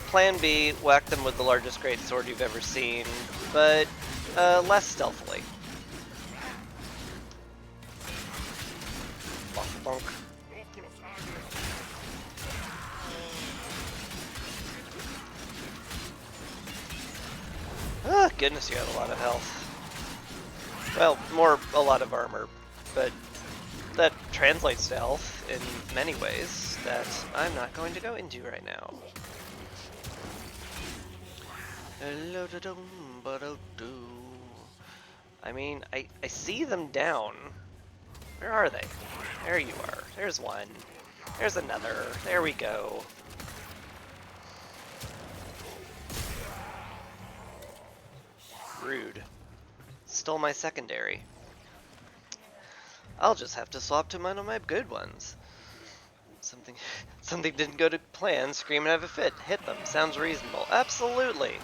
S1: Plan B, whack them with the largest greatsword you've ever seen, but less stealthily. Bonk, bonk. Ah, goodness, you have a lot of health. Well, a lot of armor, but that translates to health in many ways that I'm not going to go into right now. I mean, I see them down. Where are they? There you are. There's one. There's another. There we go. Rude. Stole my secondary. I'll just have to swap to one of my good ones. Something didn't go to plan. Scream and have a fit. Hit them. Sounds reasonable. Absolutely.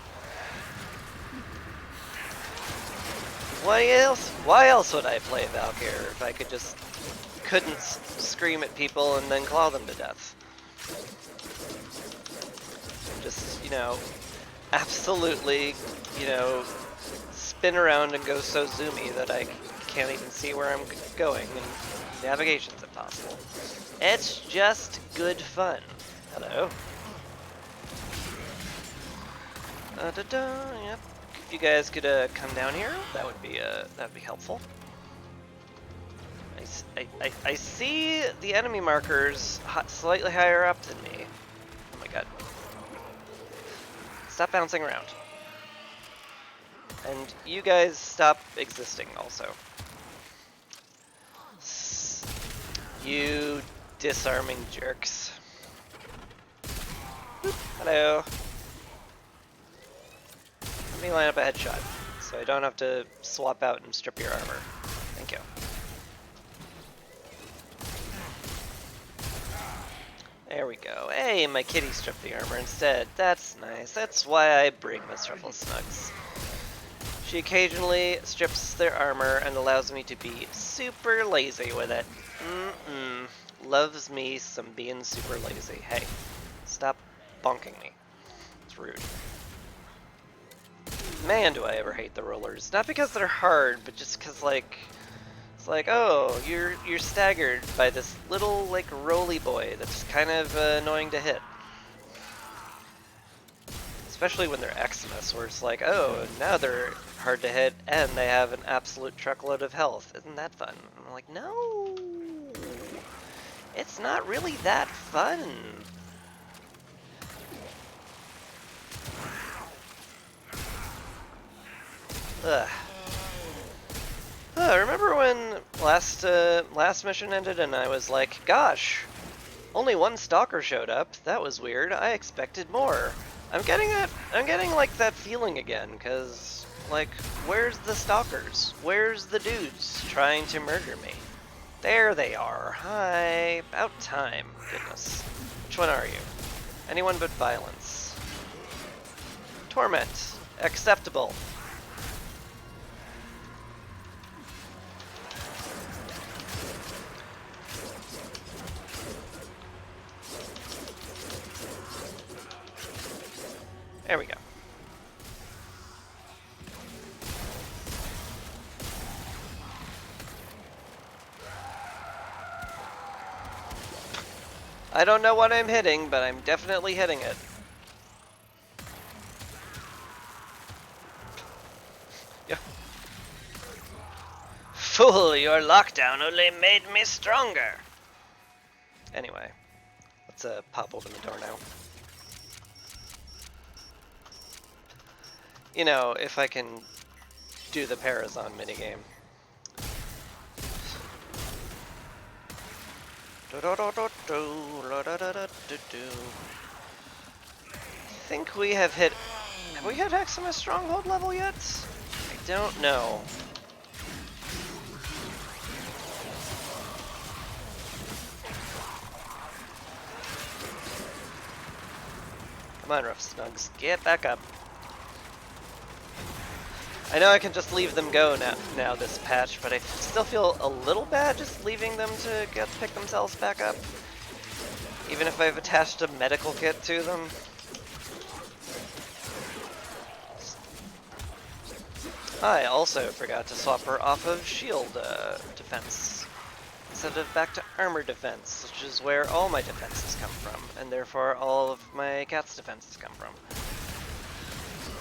S1: Why else would I play Valkyr if I couldn't scream at people and then claw them to death? Just, absolutely, spin around and go so zoomy that I can't even see where I'm going, and navigation's impossible. It's just good fun. Hello. Yep. If you guys could come down here, that would be helpful. I see the enemy markers slightly higher up than me. Oh my god. Stop bouncing around. And you guys stop existing also. You disarming jerks. Boop. Hello. Let me line up a headshot, so I don't have to swap out and strip your armor. Thank you. There we go. Hey, my kitty stripped the armor instead. That's nice. That's why I bring Miss Rufflesnugs. She occasionally strips their armor and allows me to be super lazy with it. Loves me some being super lazy. Hey, stop bonking me. It's rude. Man, do I ever hate the rollers. Not because they're hard, but just because, it's like, oh, you're staggered by this little, roly boy that's kind of annoying to hit. Especially when they're Eximus, where it's like, oh, now they're hard to hit, and they have an absolute truckload of health. Isn't that fun? I'm like, no! It's not really that fun! Ugh. Remember when last mission ended and I was like, gosh, only one stalker showed up. That was weird. I expected more. I'm getting that feeling again, cause where's the stalkers? Where's the dudes trying to murder me? There they are. Hi. About time. Goodness. Which one are you? Anyone but violence. Torment. Acceptable. There we go. I don't know what I'm hitting, but I'm definitely hitting it. Yeah. Fool, your lockdown only made me stronger. Anyway, let's pop open the door now. You know, if I can do the Parazon minigame. I think we have hit... Have we hit Eximus Stronghold level yet? I don't know. Come on, Rough Snugs, get back up. I know I can just leave them go now this patch, but I still feel a little bad just leaving them to pick themselves back up. Even if I've attached a medical kit to them. I also forgot to swap her off of shield defense instead of back to armor defense, which is where all my defenses come from, and therefore all of my cat's defenses come from.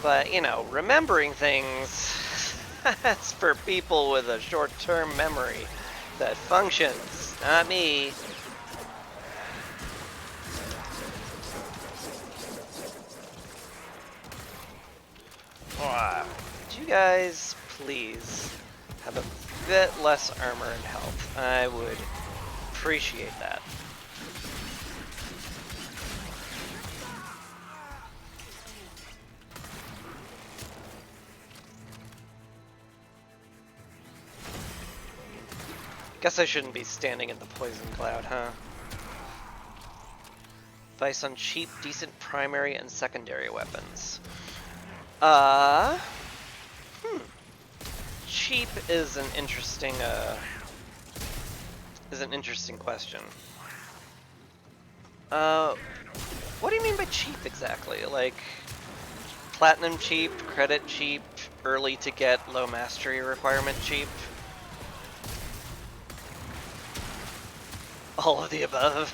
S1: But, you know, remembering things, that's for people with a short-term memory that functions, not me. Could you guys please have a bit less armor and health? I would appreciate that. Guess I shouldn't be standing in the poison cloud, huh? Advice on cheap, decent primary and secondary weapons. Cheap is an interesting question. What do you mean by cheap exactly? Like platinum cheap, credit cheap, early to get, low mastery requirement cheap? All of the above.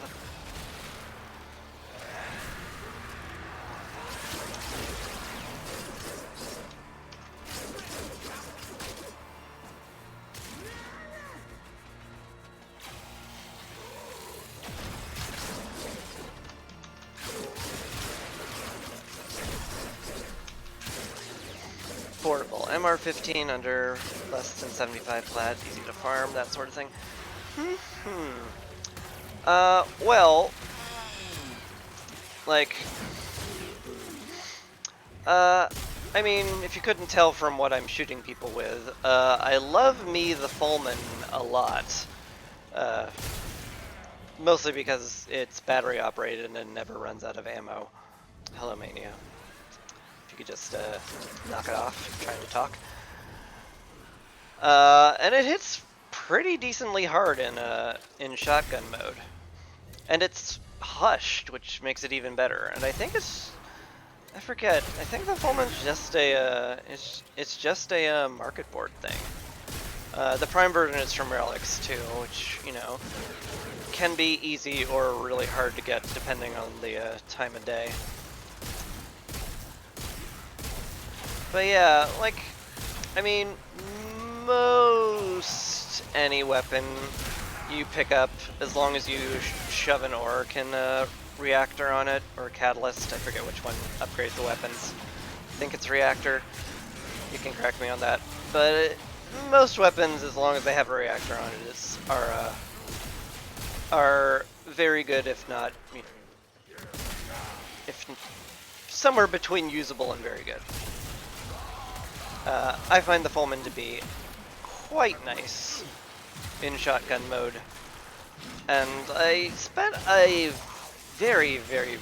S1: Affordable. MR15 under less than 75 plat, easy to farm, that sort of thing. Well, like, I mean, if you couldn't tell from what I'm shooting people with, I love me the Fulman a lot. Mostly because it's battery operated and never runs out of ammo. Hello, Mania. If you could just, knock it off, I'm trying to talk. And it hits pretty decently hard in shotgun mode. And it's hushed, which makes it even better. And I think it's... I forget. I think the Fulman's just a, it's just a market board thing. The Prime version is from Relics too, which, you know, can be easy or really hard to get depending on the time of day. But yeah, like, I mean, most any weapon you pick up, as long as you shove an ore, can reactor on it, or catalyst, I forget which one upgrades the weapons. I think it's reactor. You can correct me on that. But most weapons, as long as they have a reactor on it, are very good, if not, if somewhere between usable and very good. I find the Fulman to be quite nice in shotgun mode, and I spent a very, very,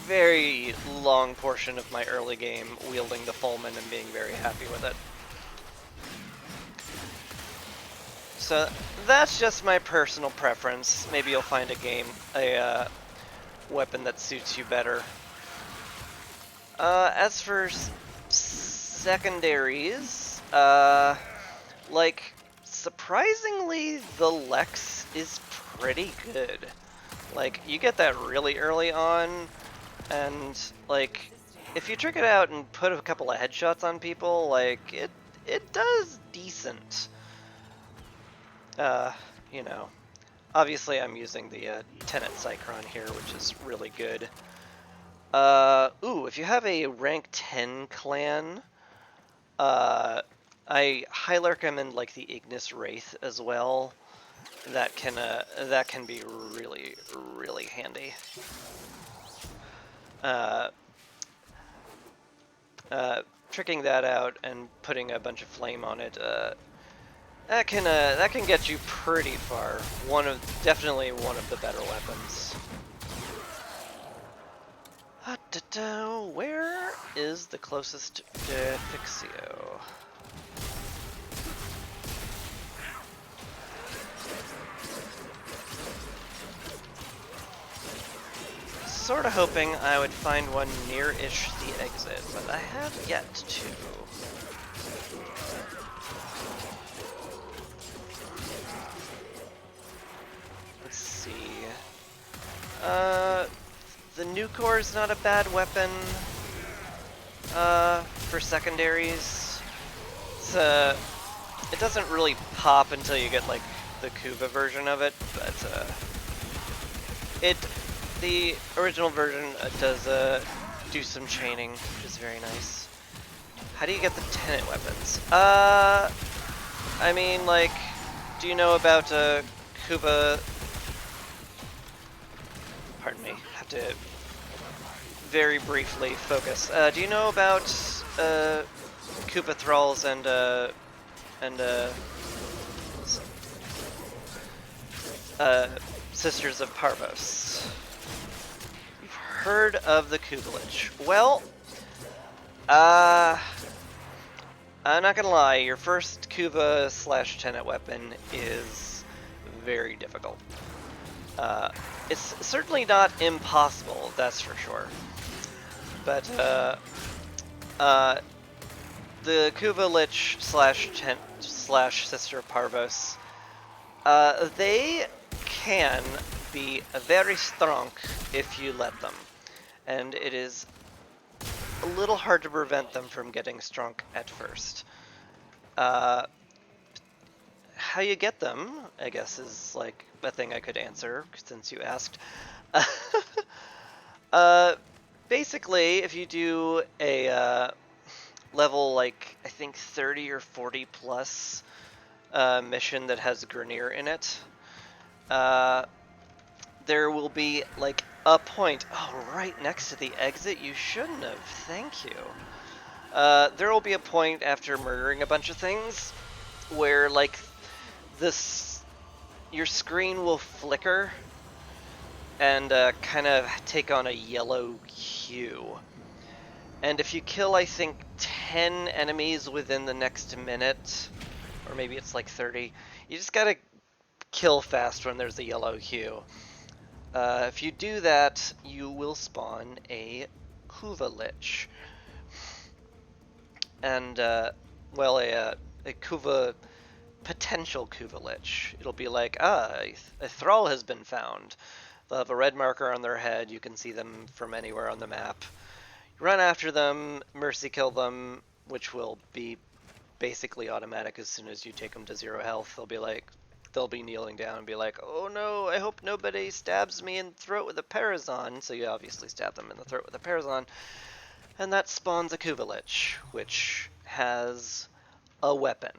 S1: very long portion of my early game wielding the Fulman and being very happy with it. So that's just my personal preference. Maybe you'll find a weapon that suits you better. As for secondaries, like, surprisingly, the Lex is pretty good. Like, you get that really early on, and, like, if you trick it out and put a couple of headshots on people, like, it does decent. Uh, you know, obviously I'm using the Tenet Cycron here, which is really good. Ooh, if you have a rank 10 clan, I highly recommend like the Ignis Wraith as well. That can be really, really handy. Uh, Tricking that out and putting a bunch of flame on it, that can get you pretty far. Definitely one of the better weapons. Where is the closest Defixio? Sort of hoping I would find one near-ish the exit, but I have yet to. Let's see. The Nucor is not a bad weapon for secondaries. It doesn't really pop until you get like the Kuva version of it, but the original version does do some chaining, which is very nice. How do you get the Tenet weapons? I mean, like, do you know about Kuva? Pardon me, have to very briefly focus. Do you know about Kuva thralls and Sisters of Parvos? You've heard of the Kuvalich. Well, I'm not gonna lie, your first Kuva / Tenet weapon is very difficult. It's certainly not impossible, that's for sure. But the Kuvalich / Sister of Parvos, they can be very strong if you let them, and it is a little hard to prevent them from getting strong at first. How you get them, I guess, is like a thing I could answer since you asked. Basically, if you do a level like I think 30 or 40 plus mission that has Grineer in it, there will be like a point. Oh, right next to the exit. You shouldn't have. Thank you. There will be a point after murdering a bunch of things where like your screen will flicker and kind of take on a yellow hue. And if you kill, I think, 10 enemies within the next minute, or maybe it's like 30, you just gotta kill fast when there's a yellow hue. If you do that, you will spawn a Kuvalich. And, well, a potential Kuvalich. It'll be like, a thrall has been found. They'll have a red marker on their head. You can see them from anywhere on the map. You run after them, mercy kill them, which will be basically automatic as soon as you take them to 0 health. They'll be kneeling down and be like, oh no, I hope nobody stabs me in the throat with a Parazon. So you obviously stab them in the throat with a Parazon. And that spawns a Kuvalich, which has a weapon.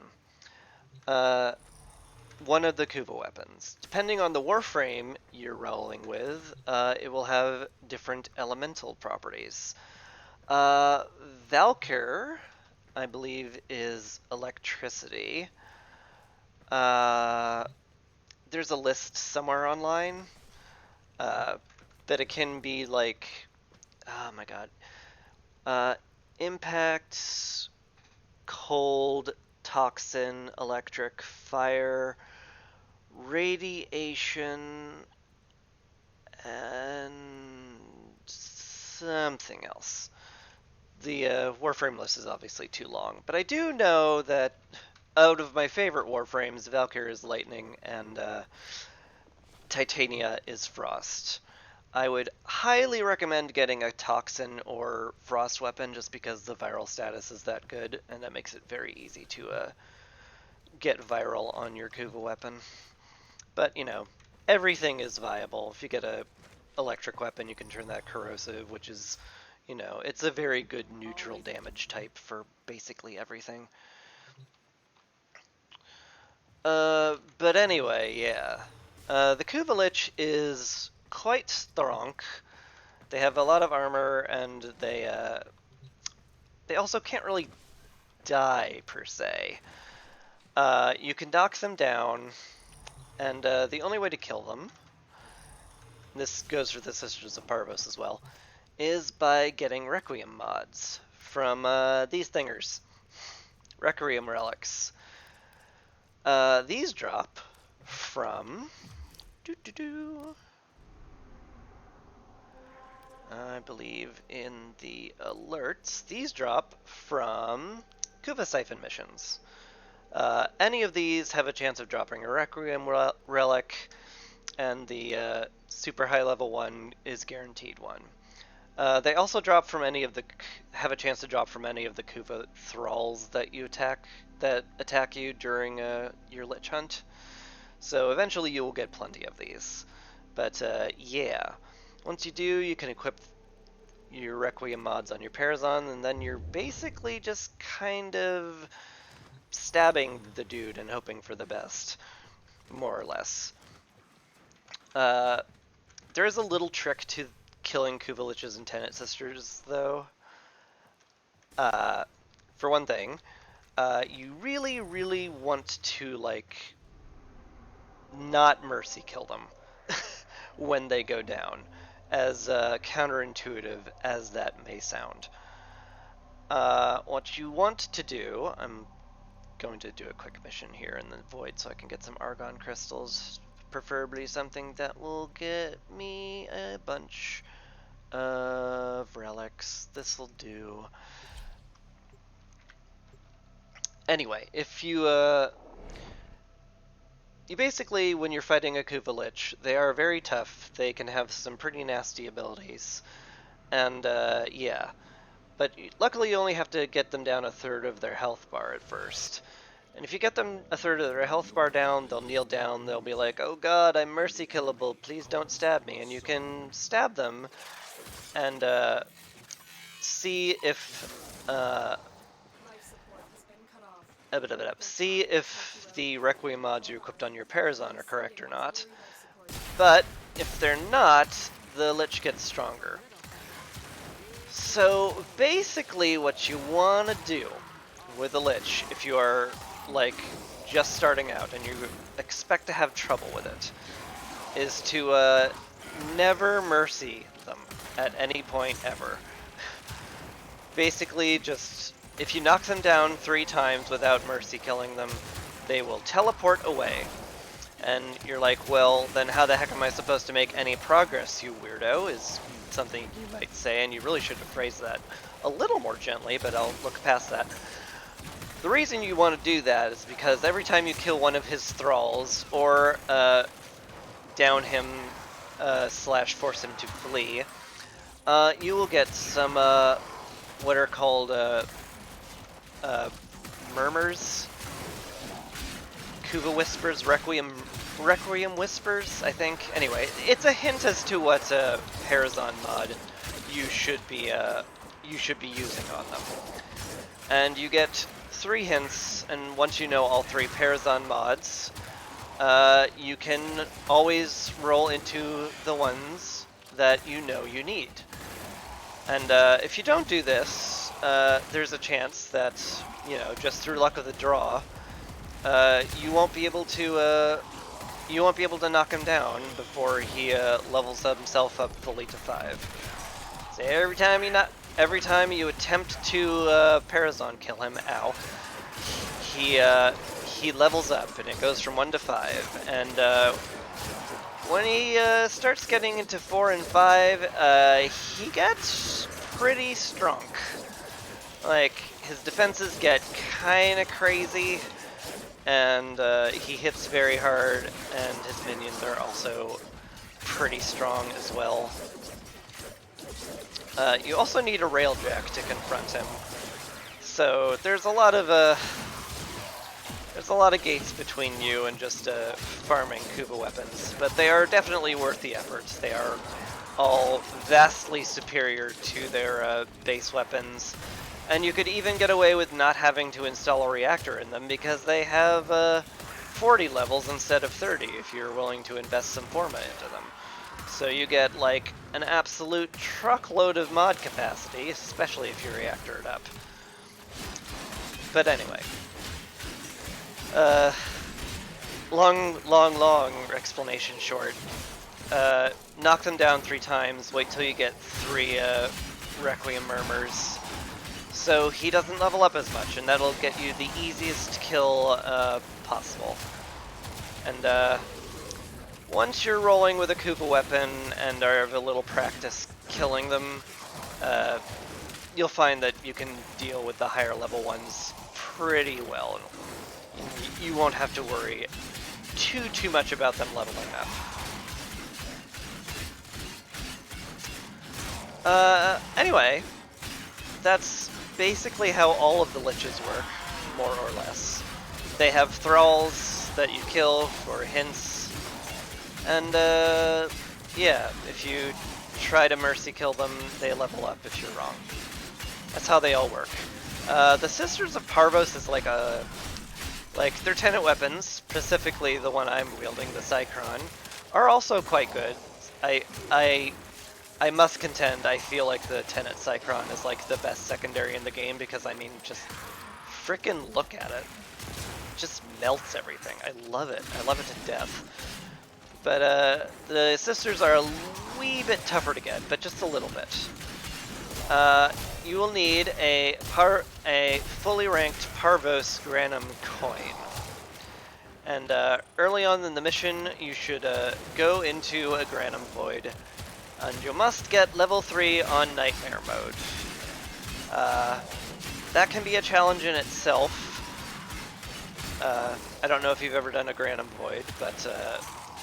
S1: One of the Kuva weapons. Depending on the Warframe you're rolling with, it will have different elemental properties. Valkyr, I believe, is electricity. There's a list somewhere online, but it can be like, oh my god, impact, cold, toxin, electric, fire, radiation, and something else. The Warframe list is obviously too long, but I do know that out of my favorite Warframes, Valkyr is lightning and Titania is frost. I would highly recommend getting a toxin or frost weapon just because the viral status is that good, and that makes it very easy to get viral on your Kuva weapon. But, you know, everything is viable. If you get a electric weapon, you can turn that corrosive, which is, you know, it's a very good neutral damage type for basically everything. But anyway, yeah. The Kuva Lich is quite strong. They have a lot of armor, and they also can't really die, per se. You can knock them down, and the only way to kill them, this goes for the Sisters of Parvos as well, is by getting Requiem mods from these thingers. Requiem relics. These drop from... I believe in the alerts. These drop from Kuva Siphon missions. Any of these have a chance of dropping a Requiem relic, and the super high level one is guaranteed one. They also drop from have a chance to drop from any of the Kuva thralls that attack you during your Lich hunt. So eventually you will get plenty of these. But yeah, once you do, you can equip your Requiem mods on your Parazon, and then you're basically just kind of stabbing the dude and hoping for the best, more or less. There is a little trick to killing Kuva Liches and Tenet Sisters, though. For one thing, you really, really want to, like, not mercy kill them when they go down, as counterintuitive as that may sound. What you want to do, I'm going to do a quick mission here in the void so I can get some Argon crystals, preferably something that will get me a bunch of relics. This will do. Anyway, if you basically, when you're fighting a Kuva Lich, they are very tough. They can have some pretty nasty abilities, and yeah. But luckily you only have to get them down a third of their health bar at first. And if you get them a third of their health bar down, they'll kneel down, they'll be like, oh god, I'm mercy killable, please don't stab me. And you can stab them and see if the Requiem mods you equipped on your Parazon are correct or not. But if they're not, the Lich gets stronger. So basically what you want to do with a Lich, if you are like just starting out and you expect to have trouble with it, is to never mercy them at any point ever. Basically, just if you knock them down 3 times without mercy killing them, they will teleport away. And you're like, well, then how the heck am I supposed to make any progress, you weirdo, is something you might say, and you really should have phrased that a little more gently, but I'll look past that. The reason you want to do that is because every time you kill one of his thralls, or down him / force him to flee, you will get some what are called murmurs, Kuva Whispers, Requiem Whispers, I think. Anyway, it's a hint as to what Parazon mod you should be using on them. And you get 3 hints, and once you know all 3 Parazon mods, you can always roll into the ones that you know you need. And if you don't do this, there's a chance that, you know, just through luck of the draw, you won't be able to knock him down before he levels himself up fully to 5. So every time you attempt to Parazon kill him, he levels up, and it goes from 1 to 5. And when he starts getting into 4 and 5, he gets pretty strong. Like, his defenses get kinda crazy, and he hits very hard, and his minions are also pretty strong as well. You also need a railjack to confront him, so there's a lot of There's a lot of gates between you and just farming Kuba weapons, but they are definitely worth the effort. They are all vastly superior to their base weapons, and you could even get away with not having to install a reactor in them because they have 40 levels instead of 30 if you're willing to invest some forma into them. So you get like an absolute truckload of mod capacity, especially if you reactor it up. But anyway. Long explanation short. Knock them down 3 times, wait till you get 3 Requiem Murmurs. So he doesn't level up as much, and that'll get you the easiest kill possible. And once you're rolling with a Kuba weapon and are of a little practice killing them, you'll find that you can deal with the higher level ones pretty well. You won't have to worry too much about them leveling up. Anyway, that's basically how all of the liches work, more or less. They have thralls that you kill for hints, and yeah, if you try to mercy kill them, they level up if you're wrong. That's how they all work. The Sisters of Parvos is like their tenant weapons, specifically the one I'm wielding, the Cycron, are also quite good. I must contend, I feel like the Tenet Cycron is like the best secondary in the game because, I mean, just frickin' look at it. It just melts everything. I love it. I love it to death. But the Sisters are a wee bit tougher to get, but just a little bit. You will need a fully ranked Parvos Granum coin. And early on in the mission, you should go into a Granum Void. And you must get level 3 on Nightmare mode. That can be a challenge in itself. I don't know if you've ever done a Granum Void, but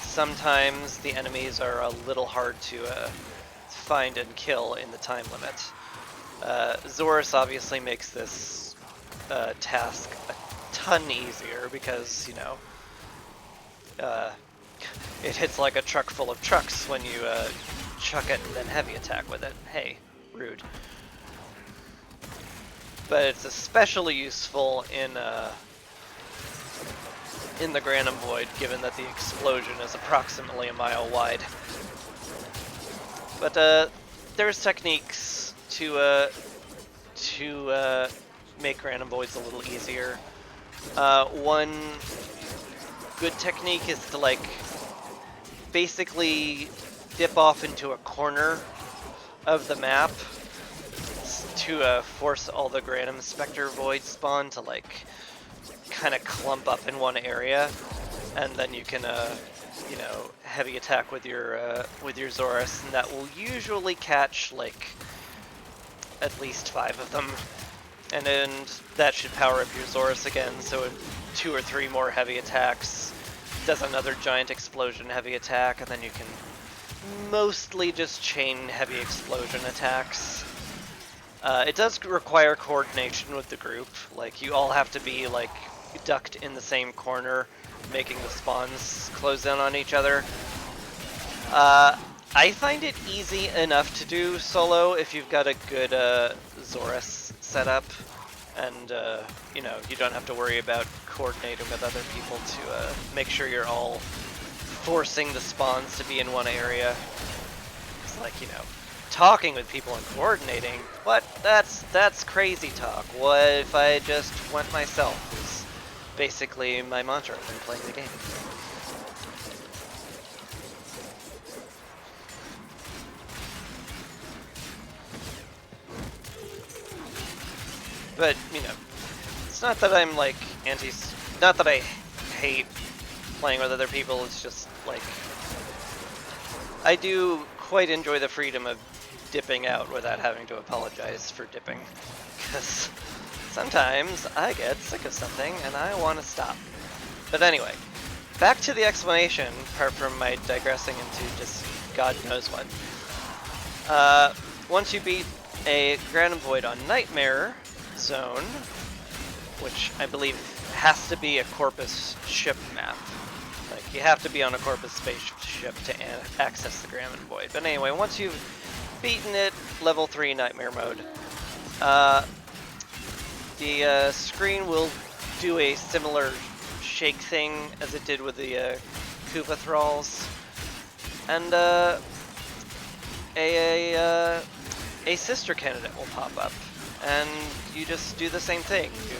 S1: sometimes the enemies are a little hard to find and kill in the time limit. Zorus obviously makes this task a ton easier because, you know, it hits like a truck full of trucks when you chuck it and then heavy attack with it. Hey, rude. But it's especially useful in the Granum Void, given that the explosion is approximately a mile wide. But there's techniques to make Granum Voids a little easier. One good technique is to like basically dip off into a corner of the map to force all the Granum Spectre Void spawn to like kind of clump up in one area, and then you can you know, heavy attack with your Zorus, and that will usually catch like at least 5 of them, and then that should power up your Zorus again, so 2 or 3 more heavy attacks does another giant explosion heavy attack, and then you can mostly just chain heavy explosion attacks. It does require coordination with the group, like you all have to be like ducked in the same corner, making the spawns close in on each other. I find it easy enough to do solo if you've got a good Zorus setup, and you know, you don't have to worry about coordinating with other people to make sure you're all forcing the spawns to be in one area. It's like, you know, talking with people and coordinating, what? That's crazy talk. What if I just went myself? Is basically my mantra when playing the game. But, you know, it's not that I'm like not that I hate playing with other people, it's just like I do quite enjoy the freedom of dipping out without having to apologize for dipping, because sometimes I get sick of something and I want to stop. But anyway, back to the explanation, apart from my digressing into just God knows what. Once you beat a Granum Void on Nightmare Zone, which I believe has to be a Corpus ship map. Like, you have to be on a Corpus spaceship to access the Graham and Void. But anyway, once you've beaten it, level 3 Nightmare mode, the screen will do a similar shake thing as it did with the Koopa Thralls. And a sister candidate will pop up. And you just do the same thing. You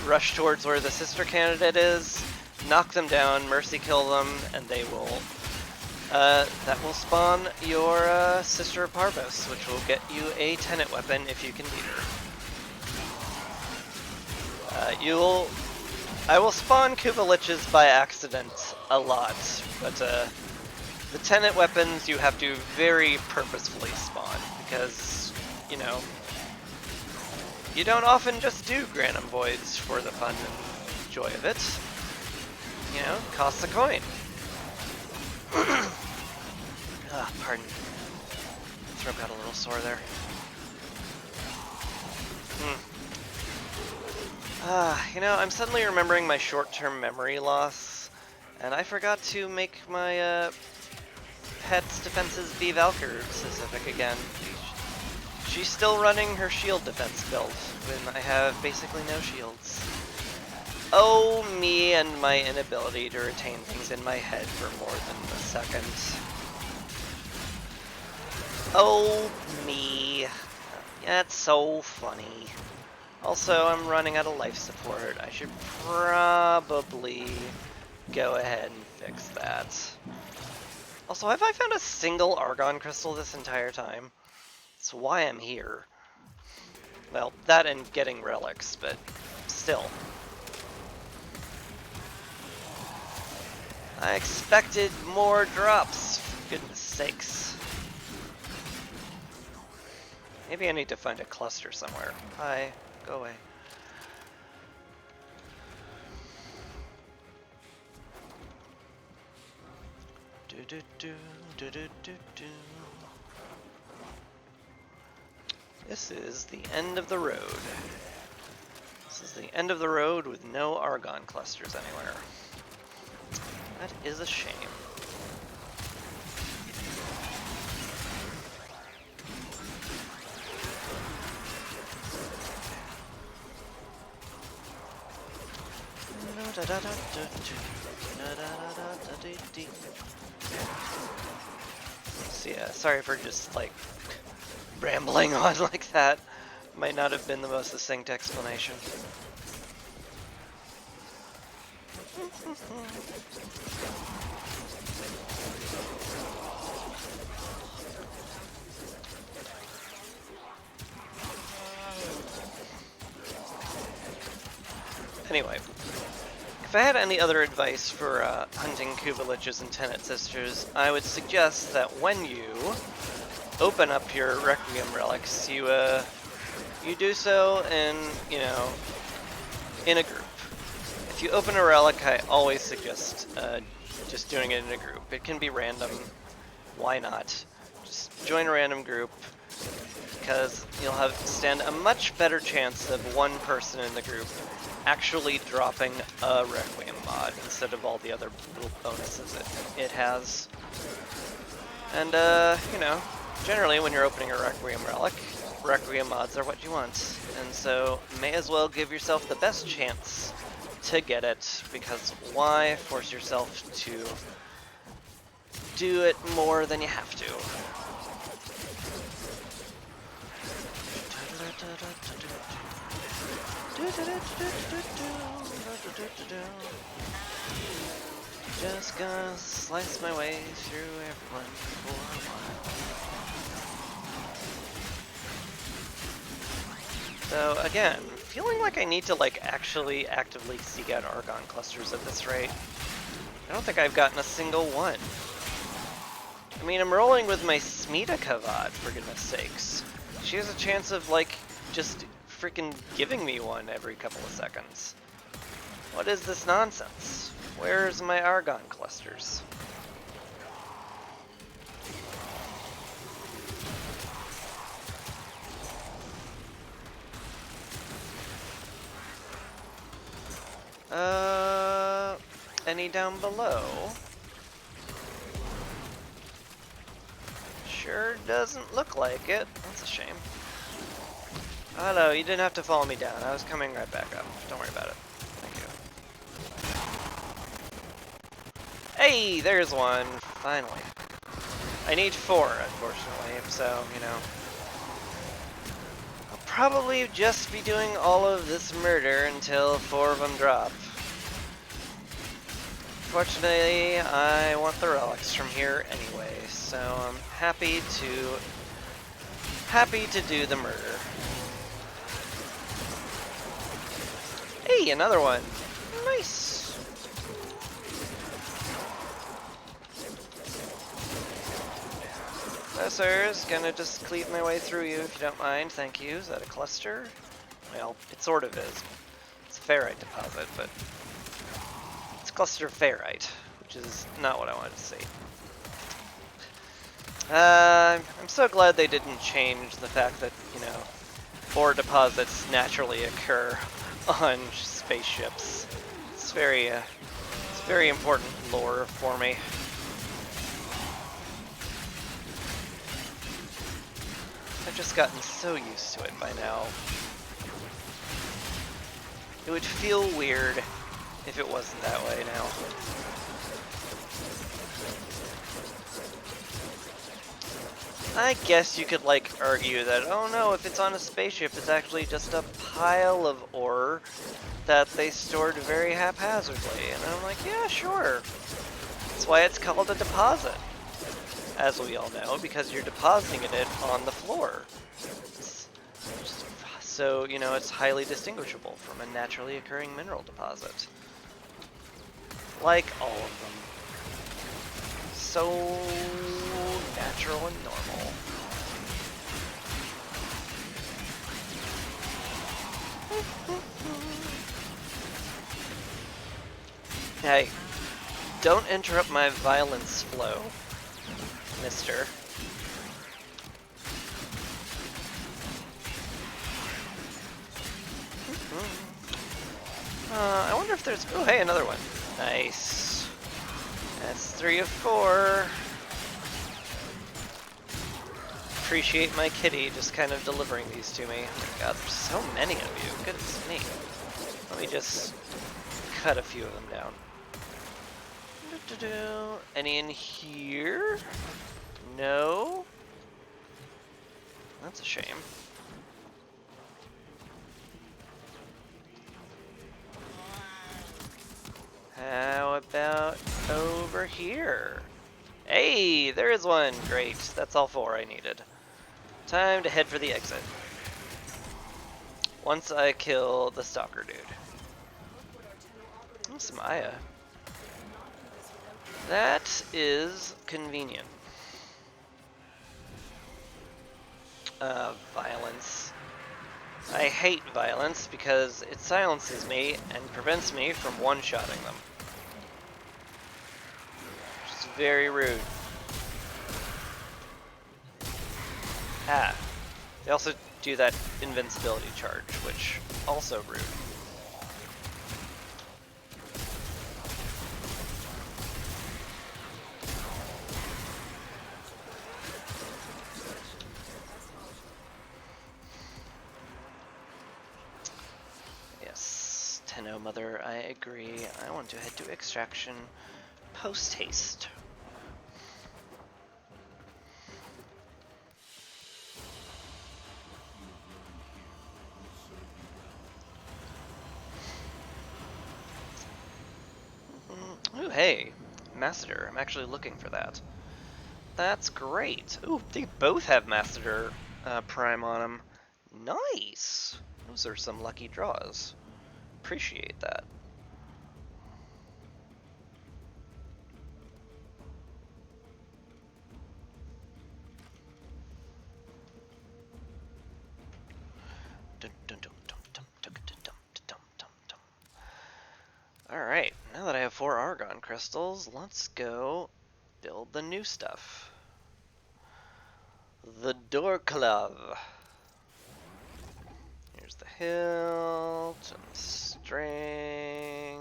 S1: rush towards where the sister candidate is, knock them down, mercy kill them, and they will, that will spawn your sister Parvos, which will get you a Tenet weapon if you can beat her. I will spawn Koopa Liches by accident a lot, but the Tenet weapons you have to very purposefully spawn, because, you know, you don't often just do Granum Voids for the fun and joy of it. You know, costs a coin. Pardon. Throat got a little sore there. You know, I'm suddenly remembering my short-term memory loss, and I forgot to make my pet's defenses be Valkyr specific again. She's still running her shield defense build when I have basically no shields. Oh, me and my inability to retain things in my head for more than a second. Oh, me. That's so funny. Also, I'm running out of life support. I should probably go ahead and fix that. Also, have I found a single Argon crystal this entire time? That's why I'm here. Well, that and getting relics, but still. I expected more drops, for goodness sakes. Maybe I need to find a cluster somewhere. Hi, go away. Do do do do do do do. This is the end of the road. This is the end of the road with no Argon clusters anywhere. That is a shame. So yeah, sorry for just like rambling on like that. Might not have been the most succinct explanation. Anyway, if I had any other advice for hunting Koopa Liches and Tenet Sisters, I would suggest that when you open up your Requiem relics, you do so in, you know, in a group. If you open a relic, I always suggest just doing it in a group. It can be random. Why not? Just join a random group, because you'll stand a much better chance of one person in the group actually dropping a Requiem mod instead of all the other little bonuses it has. And, you know, generally when you're opening a Requiem relic, Requiem mods are what you want. And so, may as well give yourself the best chance to get it, because why force yourself to do it more than you have to? Just gonna slice my way through everyone for a while. So again, feeling like I need to like actually actively seek out Argon clusters at this rate. I don't think I've gotten a single one. I mean, I'm rolling with my Smita Kavad, for goodness sakes. She has a chance of like just freaking giving me one every couple of seconds. What is this nonsense? Where's my Argon clusters? any down below. Sure doesn't look like it. That's a shame. Hello, you didn't have to follow me down. I was coming right back up. Don't worry about it. Thank you. Hey, there's one. Finally. I need 4, unfortunately, so, you know. I'll probably just be doing all of this murder until 4 of them drop. Fortunately, I want the relics from here anyway, so I'm happy to do the murder. Hey, another one. Nice. So, sirs, gonna just cleave my way through you if you don't mind. Thank you. Is that a cluster? Well, it sort of is. It's a ferrite deposit, but it's a cluster of ferrite, which is not what I wanted to see. I'm so glad they didn't change the fact that, you know, ore deposits naturally occur on spaceships. It's very important lore for me. I've just gotten so used to it by now. It would feel weird if it wasn't that way now. I guess you could, like, argue that, oh no, if it's on a spaceship, it's actually just a pile of ore that they stored very haphazardly. And I'm like, yeah, sure. That's why it's called a deposit. As we all know, because you're depositing it on the floor. So, you know, it's highly distinguishable from a naturally occurring mineral deposit. Like all of them. So natural and normal. Hey, don't interrupt my violence flow, mister. I wonder if there's... Oh, hey, another one. Nice. That's 3 of 4. Appreciate my kitty just kind of delivering these to me. Oh my god, there's so many of you. Goodness me. Let me just cut a few of them down. Any in here? No? That's a shame. How about over here? Hey, there is one. Great. That's all 4 I needed. Time to head for the exit. Once I kill the stalker dude. Oh, some Aya. That is convenient. Violence. I hate violence because it silences me and prevents me from one-shotting them. Which is very rude. Ah. They also do that invincibility charge, which also rude. Yes, Tenno Mother, I agree. I want to head to extraction post-haste. Ooh, hey, Masseter. I'm actually looking for that. That's great. Ooh, they both have Masseter Prime on them. Nice. Those are some lucky draws. Appreciate that. Alright, now that I have 4 Argon crystals, let's go build the new stuff. The door glove. Here's the hilt, and the string,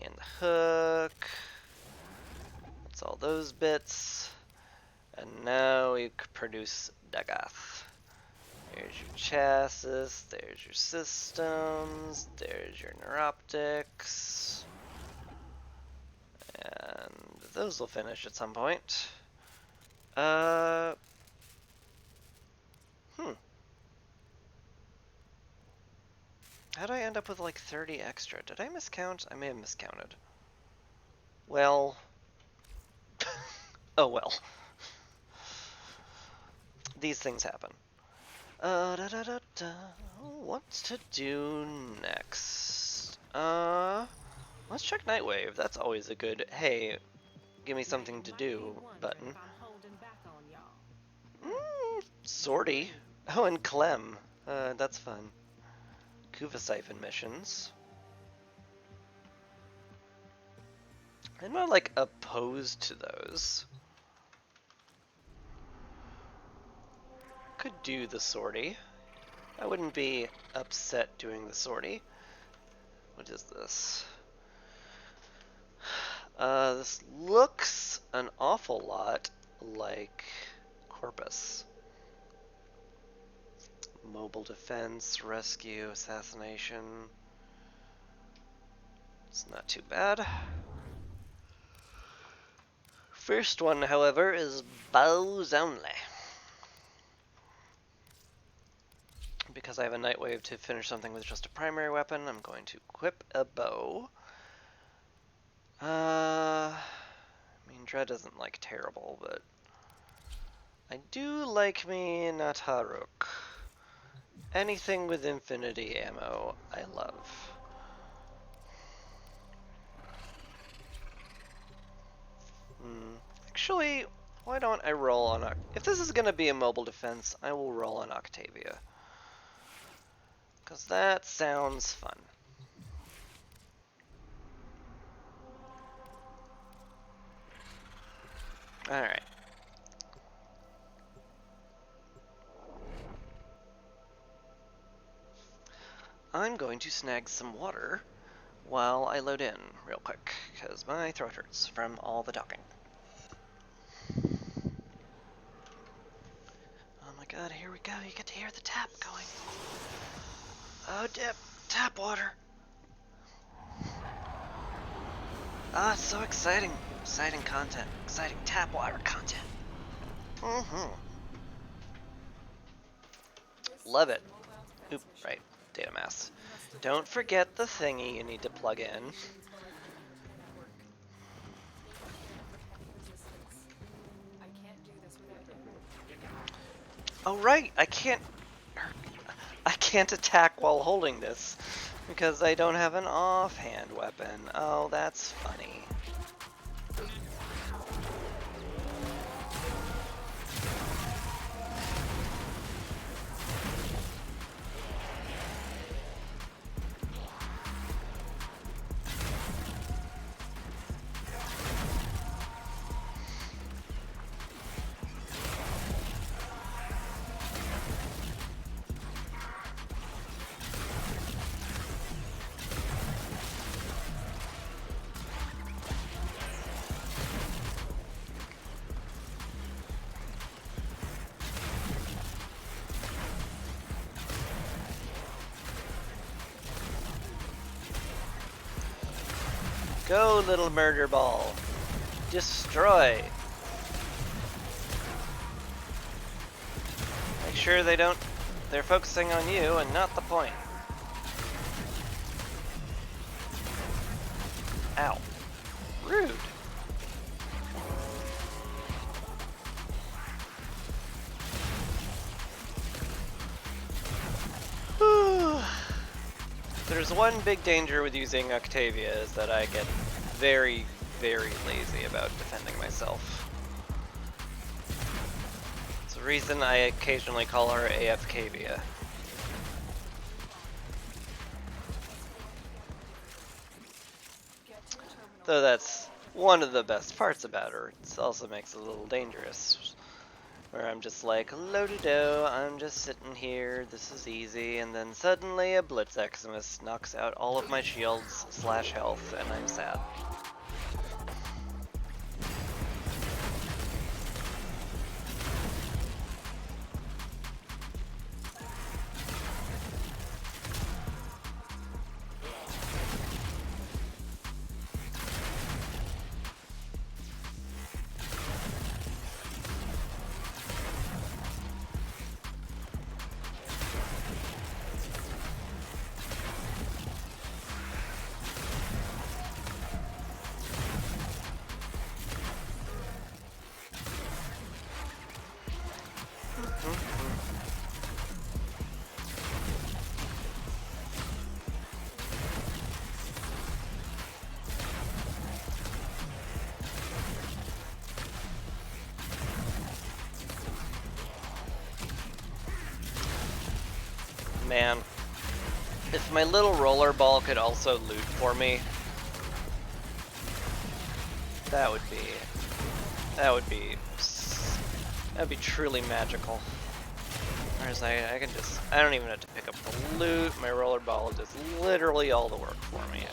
S1: and the hook. That's all those bits. And now we produce Dagath. There's your chassis, there's your systems, there's your neuroptics. And those will finish at some point. How'd I end up with like 30 extra? Did I miscount? I may have miscounted. Well. Oh well. These things happen. What to do next? Let's check Nightwave. That's always a good, hey, give me something to do button. Sortie. Oh, and Clem. That's fun. Kuva Siphon missions. I'm not, like, opposed to those. Could do the Sortie. I wouldn't be upset doing the Sortie. What is this? This looks an awful lot like Corpus. Mobile defense, rescue, assassination. It's not too bad. First one, however, is bows only. Because I have a Nightwave to finish something with just a primary weapon, I'm going to equip a bow. I mean, Dread isn't like terrible, but I do like me Nataruk. Anything with infinity ammo, I love. Actually, why don't I roll on... If this is going to be a mobile defense, I will roll on Octavia. Because that sounds fun. Alright. I'm going to snag some water while I load in real quick, because my throat hurts from all the talking. Oh my god, here we go. You get to hear the tap going. Oh, dip. Tap water. Ah, it's so exciting. Exciting content. Exciting tap water content. Love it. Oop, right. Data mass. Don't forget the thingy you need to plug in. Oh right, I can't attack while holding this because I don't have an offhand weapon. Oh, that's funny. Go, little murder ball. Destroy. Make sure they're focusing on you and not the point. Ow. Rude. There's one big danger with using Octavia is that I get very, very lazy about defending myself. It's the reason I occasionally call her AFKvia. Though that's one of the best parts about her. It also makes it a little dangerous. where I'm just like, lo-de-do, I'm just sitting here, this is easy, and then suddenly a Blitz Eximus knocks out all of my shields / health, and I'm sad. Man, if my little roller ball could also loot for me, that'd be truly magical. Whereas I can just, I don't even have to pick up the loot, my roller ball does literally all the work for me.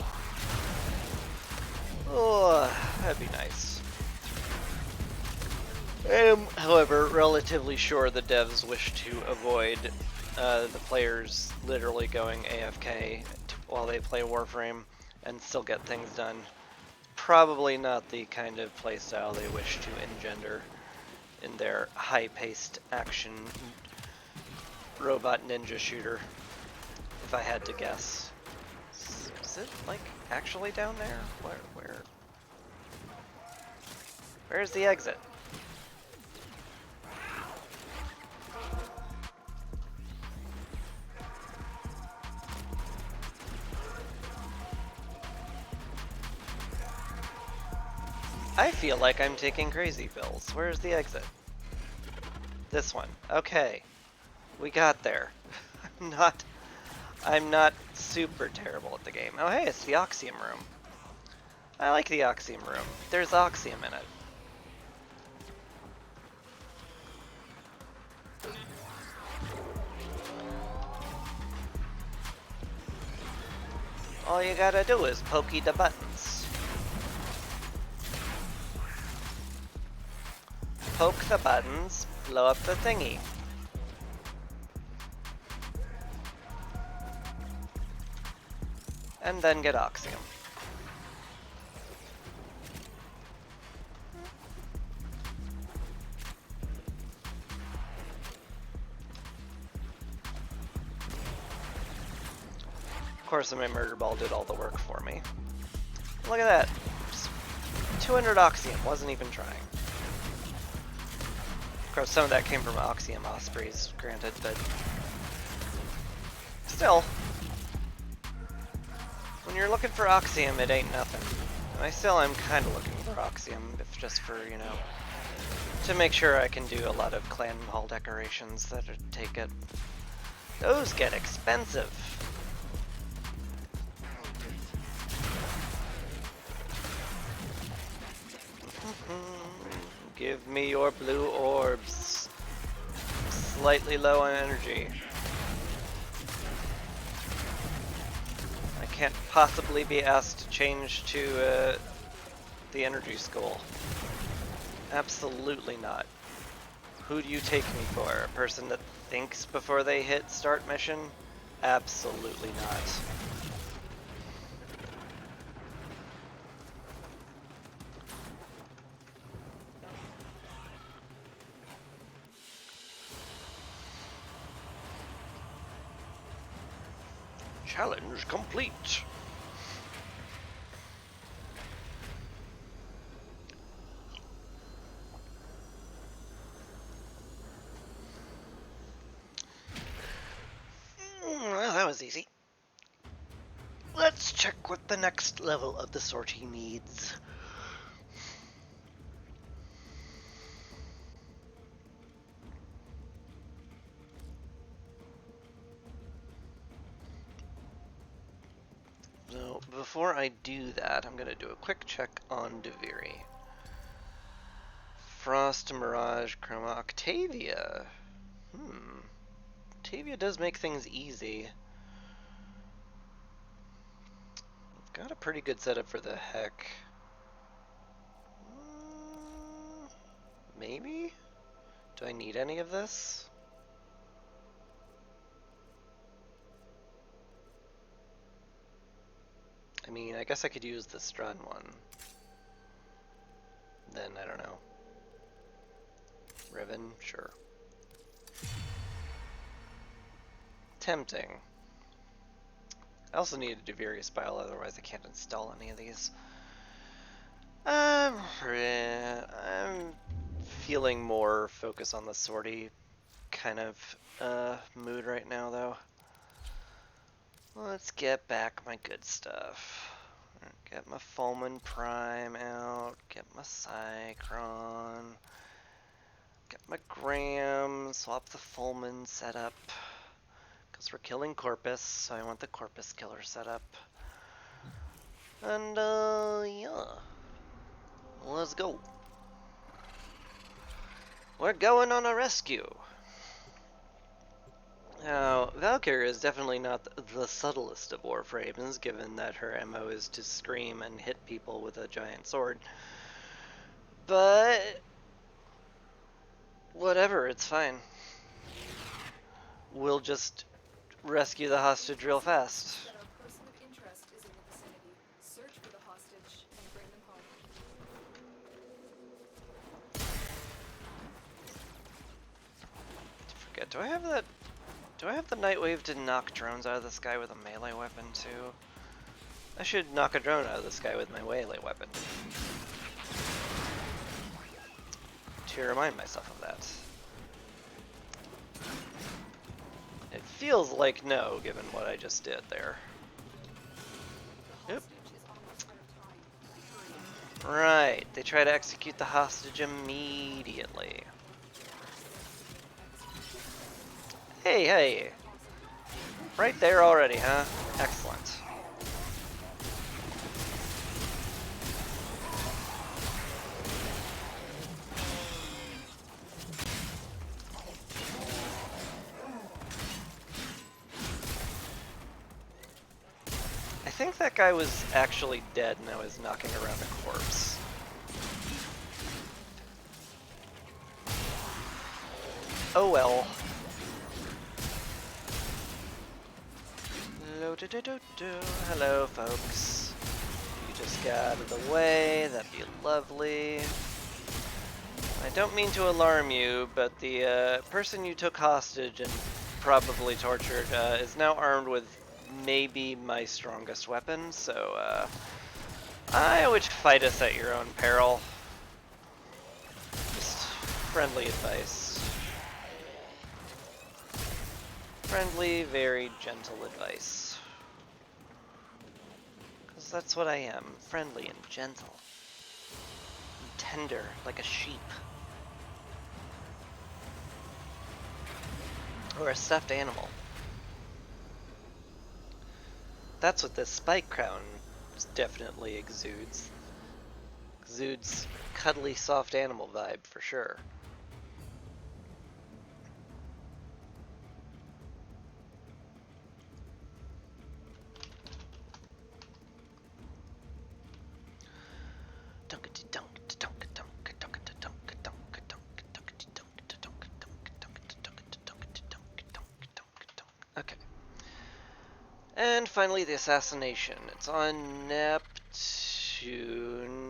S1: Oh, that'd be nice. I am, however, relatively sure the devs wish to avoid the players literally going AFK while they play Warframe and still get things done. Probably not the kind of playstyle they wish to engender in their high-paced action robot ninja shooter, if I had to guess. Is it, like, actually down there? Where's the exit? I feel like I'm taking crazy pills. Where's the exit? This one. Okay. We got there. I'm not super terrible at the game. Oh hey, it's the Oxium room. I like the Oxium room. There's Oxium in it. All you gotta do is pokey the buttons. Poke the buttons, blow up the thingy. And then get Oxium. Of course, my murder ball did all the work for me. Look at that. Just 200 Oxium, wasn't even trying. Of course, some of that came from Oxium Ospreys, granted, but still. When you're looking for Oxium, it ain't nothing. And I still am kind of looking for Oxium, if just for, you know, to make sure I can do a lot of clan hall decorations that take it. Those get expensive. Give me your blue orbs. Slightly low on energy. I can't possibly be asked to change to the energy school. Absolutely not. Who do you take me for? A person that thinks before they hit start mission? Absolutely not. Challenge complete. Well, that was easy. Let's check what the next level of the sortie needs. So, before I do that, I'm going to do a quick check on Deviri. Frost, Mirage, Chroma, Octavia. Octavia does make things easy. Got a pretty good setup for the heck. Maybe? Do I need any of this? I mean, I guess I could use the Strun one. Then, I don't know. Riven? Sure. Tempting. I also need to do various bile, otherwise I can't install any of these. I'm feeling more focus on the sortie kind of mood right now, though. Let's get back my good stuff. Get my Fulman Prime out, get my Cycron, get my Graham, swap the Fulman setup. Because we're killing Corpus, so I want the Corpus killer setup. And, yeah. Let's go. We're going on a rescue. Now, Valkyrie is definitely not the subtlest of Warframes, given that her MO is to scream and hit people with a giant sword. But whatever, it's fine. We'll just rescue the hostage real fast.
S2: That our person of interest is in the vicinity. Search for the hostage and bring them home.
S1: Forget, do I have the Nightwave to knock drones out of the sky with a melee weapon too? I should knock a drone out of the sky with my melee weapon. To remind myself of that. It feels like no, given what I just did there. Yep. Right, they try to execute the hostage immediately. Hey, hey! Right there already, huh? Excellent. I think that guy was actually dead and I was knocking around a corpse. Oh well. Hello, folks. You just got out of the way, that'd be lovely. I don't mean to alarm you, but the person you took hostage and probably tortured is now armed with maybe my strongest weapon, so I would fight us at your own peril. Just friendly advice. Friendly, very gentle advice. Because that's what I am, friendly and gentle. And tender, like a sheep. Or a stuffed animal. That's what this spike crown definitely exudes. Exudes cuddly, soft animal vibe for sure. Okay. And finally, the assassination. It's on Neptune.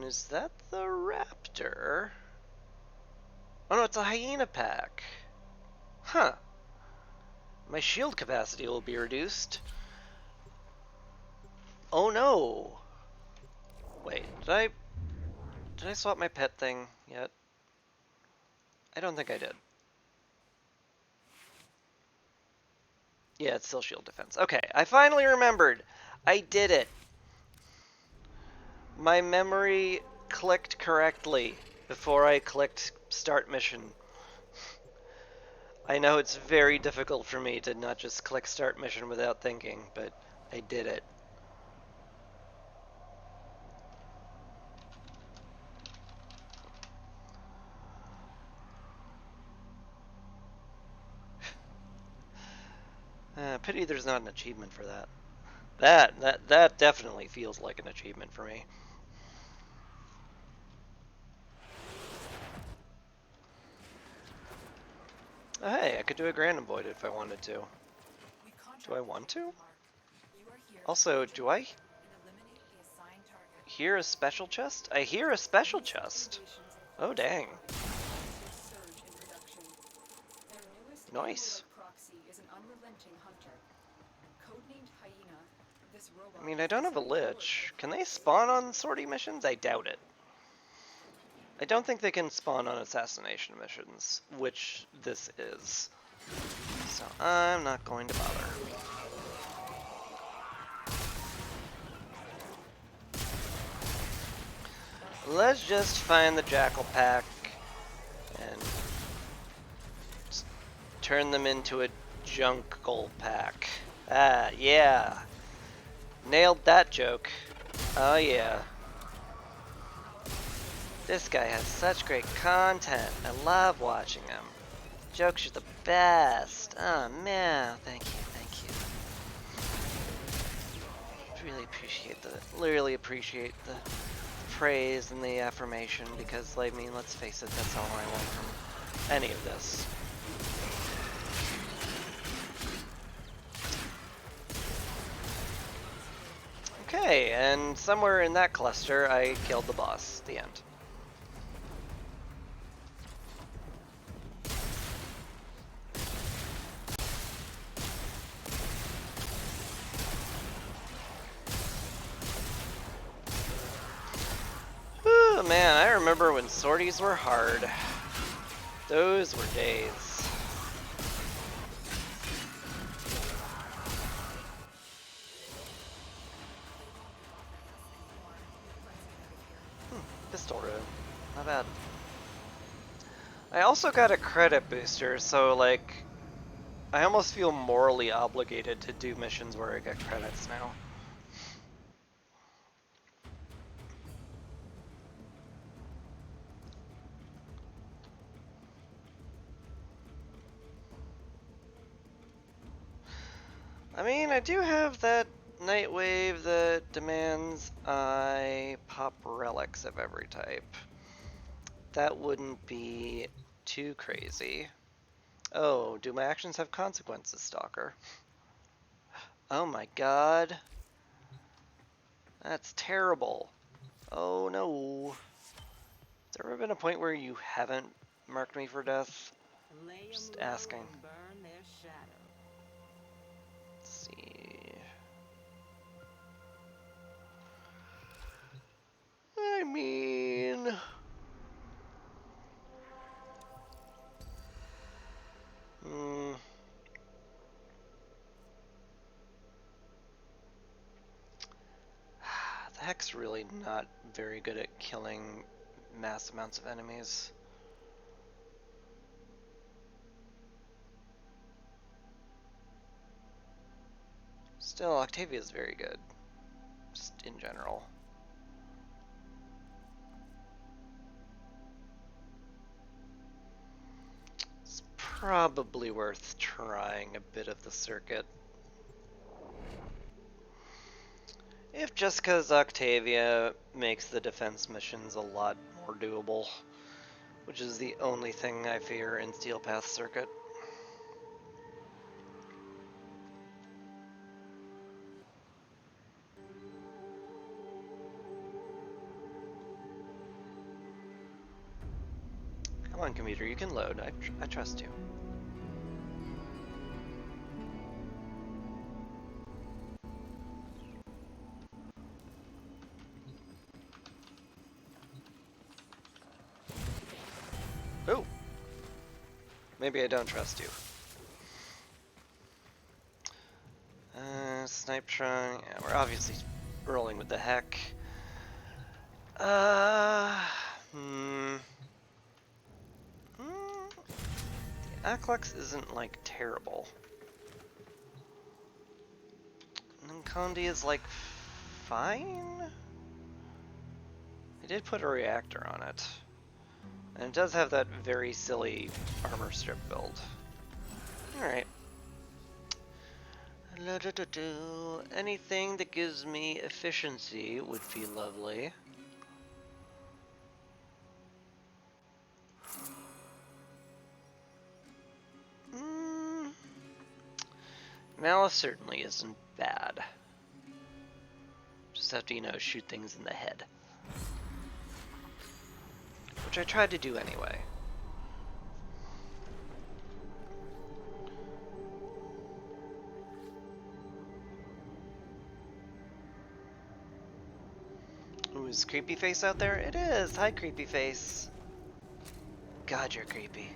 S1: Is that the Raptor? Oh no, it's a Hyena pack. Huh. My shield capacity will be reduced. Oh no! Wait, did I swap my pet thing yet? I don't think I did. Yeah, it's still shield defense. Okay, I finally remembered. I did it. My memory clicked correctly before I clicked start mission. I know it's very difficult for me to not just click start mission without thinking, but I did it. pity there's not an achievement for that. That definitely feels like an achievement for me. Oh, hey, I could do a Grand Void if I wanted to. Do I want to? Also, do I hear a special chest? I hear a special chest. Oh, dang. Nice. I mean, I don't have a Lich. Can they spawn on sortie missions? I doubt it. I don't think they can spawn on assassination missions, which this is. So I'm not going to bother. Let's just find the Jackal Pack and turn them into a Junkle Pack. Ah, yeah. Nailed that joke. Oh yeah. This guy has such great content. I love watching him. Jokes are the best. Oh man, thank you. Really appreciate the praise and the affirmation, because, I mean, let's face it, that's all I want from any of this. Okay, and somewhere in that cluster, I killed the boss. The end. Oh man, I remember when sorties were hard. Those were days. Pistol road. Not bad. I also got a credit booster, so like, I almost feel morally obligated to do missions where I get credits now. I mean, I do have that night wave that demands I pop relics of every type. That wouldn't be too crazy. Oh, do my actions have consequences, Stalker? Oh my god. That's terrible. Oh no. Has there ever been a point where you haven't marked me for death? Just asking. Let's see. I mean... The Heck's really not very good at killing mass amounts of enemies. Still, Octavia's very good, just in general. It's probably worth trying a bit of the circuit. If just because Octavia makes the defense missions a lot more doable, which is the only thing I fear in Steel Path Circuit. Come on, computer, you can load. I trust you. Oh! Maybe I don't trust you. Snipetron. Yeah, we're obviously rolling with the heck. The Aklex isn't, like, terrible. Nkondi is, like, fine? I did put a reactor on it. And it does have that very silly armor strip build. Alright. Anything that gives me efficiency would be lovely. Malice certainly isn't bad. Just have to, you know, shoot things in the head. Which I tried to do anyway. Ooh, is Creepy Face out there? It is! Hi, Creepy Face. God, you're creepy.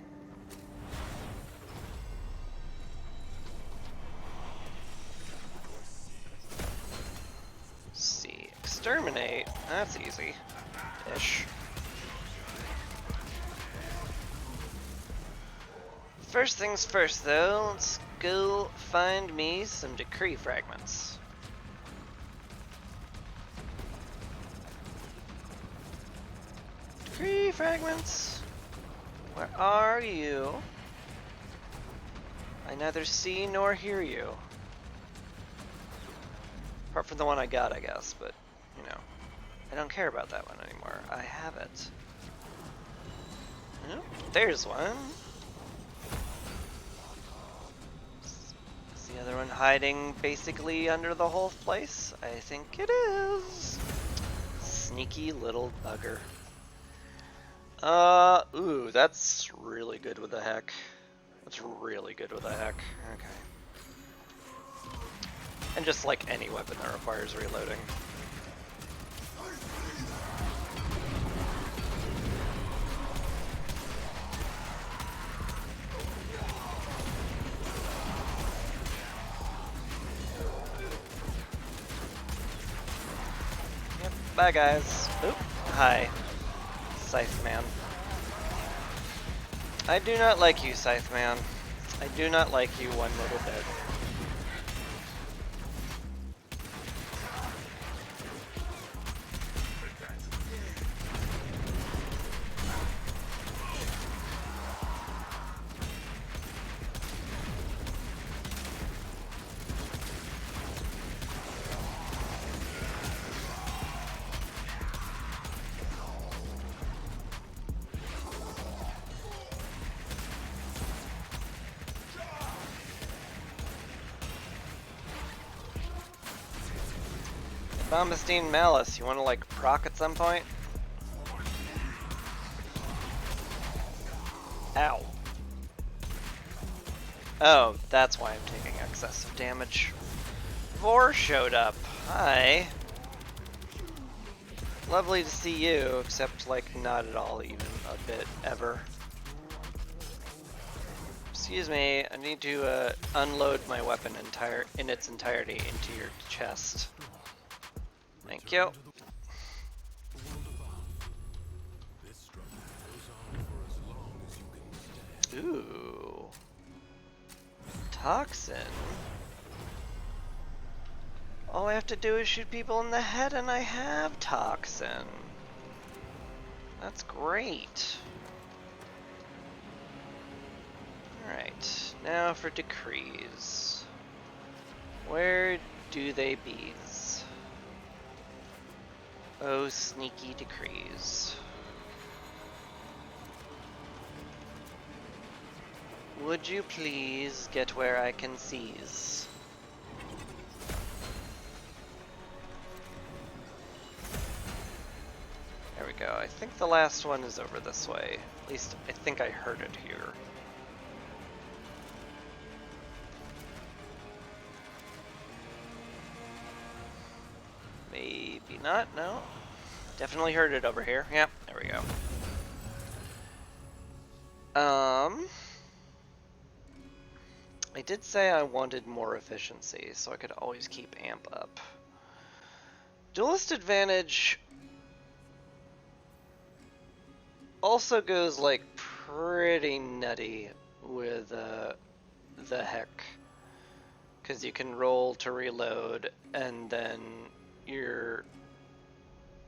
S1: Let's see. Exterminate. That's easy. Ish. First things first, though, let's go find me some decree fragments. Decree fragments! Where are you? I neither see nor hear you. Apart from the one I got, I guess, but, you know, I don't care about that one anymore. I have it. Oh, there's one. Is the other one hiding basically under the whole place? I think it is. Sneaky little bugger. Ooh, that's really good with the heck. That's really good with the heck. Okay. And just like any weapon that requires reloading. Yep, bye guys. Oop, hi. Scythe Man. I do not like you, Scythe Man. I do not like you one little bit. Bombastine Malice, you wanna like proc at some point? Ow. Oh, that's why I'm taking excessive damage. Vor showed up. Hi. Lovely to see you, except like not at all even a bit ever. Excuse me, I need to unload my weapon in its entirety into your chest. Thank you. Ooh. Toxin. All I have to do is shoot people in the head and I have toxin. That's great. Alright, now for decrees. Where do they bees? Oh, sneaky decrees. Would you please get where I can seize? There we go. I think the last one is over this way. At least I think I heard it here. Maybe not, no. Definitely heard it over here. Yep, there we go. I did say I wanted more efficiency, so I could always keep amp up. Duelist advantage also goes like pretty nutty with the heck, because you can roll to reload and then you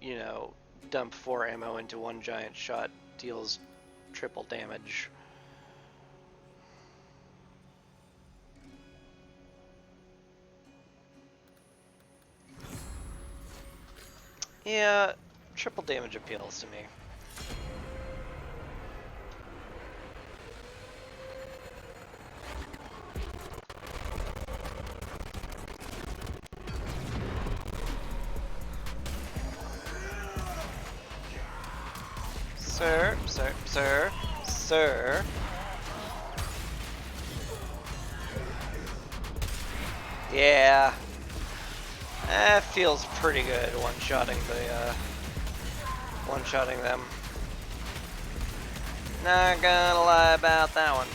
S1: know, dump 4 ammo into one giant shot, deals triple damage. Yeah, triple damage appeals to me. Sir, sir, sir, sir. Yeah. That feels pretty good, one-shotting them. Not gonna lie about that one.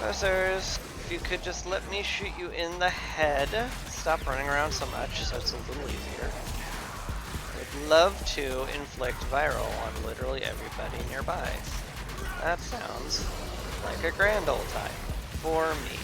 S1: Oh, sirs, if you could just let me shoot you in the head. Stop running around so much, so it's a little easier. I'd love to inflict viral on literally everybody nearby. That sounds like a grand old time for me.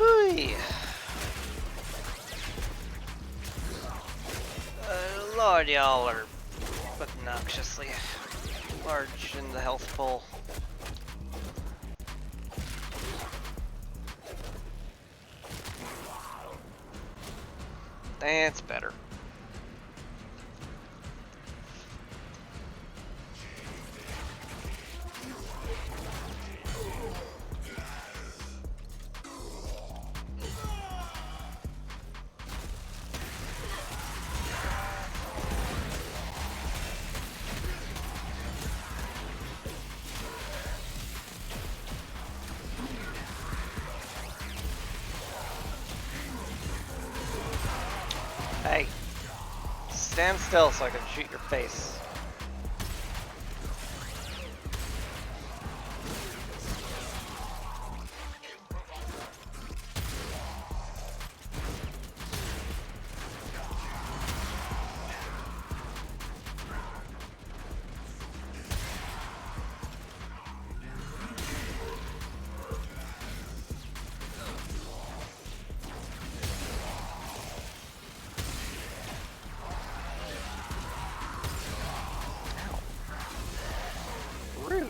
S1: Hui. Lord, y'all are obnoxiously large in the health pool. That's better. Hey, stand still so I can shoot your face. Rude.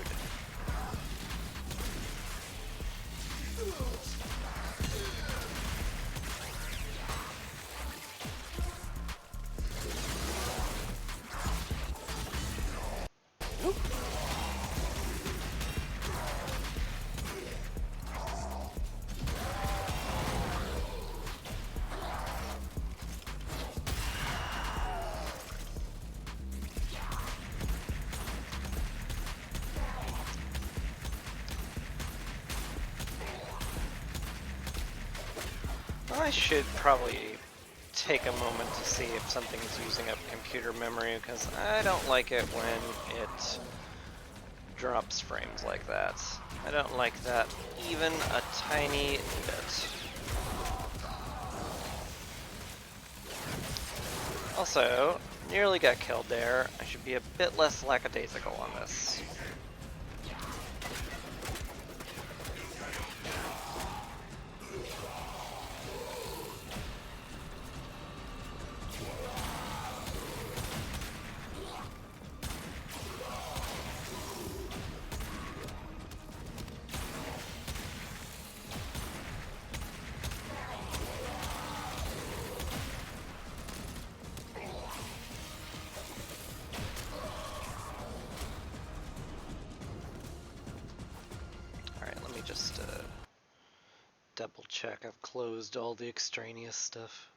S1: I should probably take a moment to see if something's using up computer memory, because I don't like it when it drops frames like that. I don't like that even a tiny bit. Also, nearly got killed there. I should be a bit less lackadaisical on this. double check I've closed all the extraneous stuff.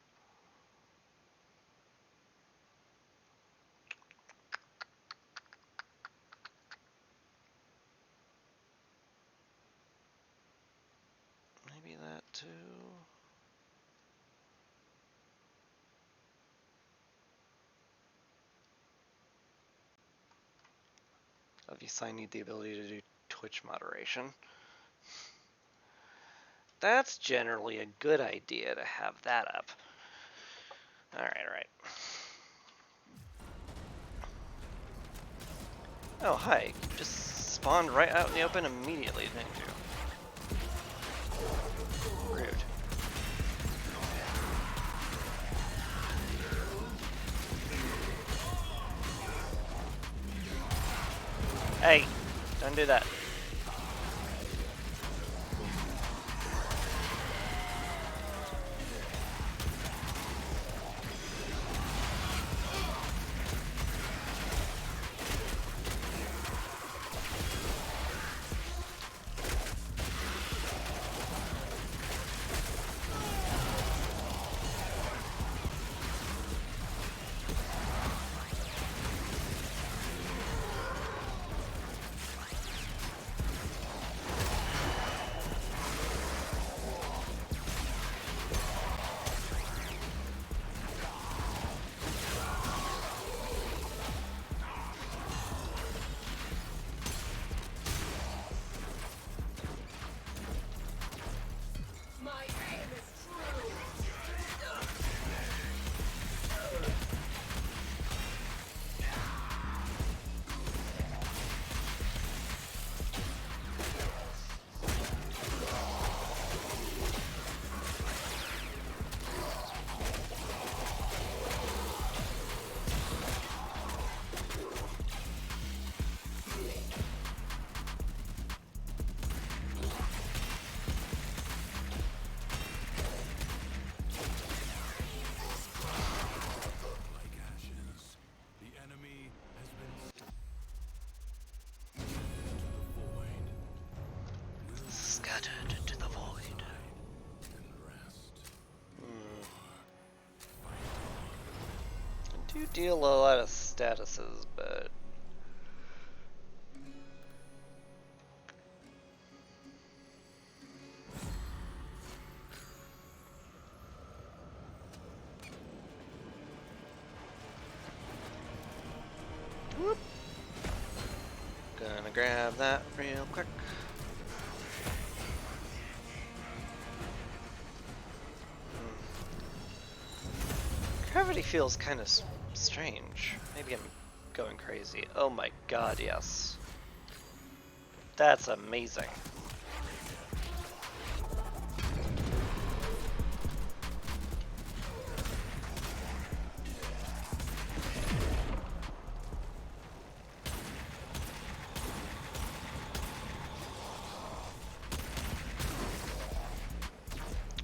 S1: Maybe that too. Obviously I need the ability to do Twitch moderation. That's generally a good idea to have that up. Alright. Oh, hi. You just spawned right out in the open immediately, didn't you? Rude. Hey, don't do that. Scattered into the void. I do deal a lot of statuses, but whoop. Gonna grab that real quick. Gravity feels kind of strange. Maybe I'm going crazy. Oh my god, yes. That's amazing.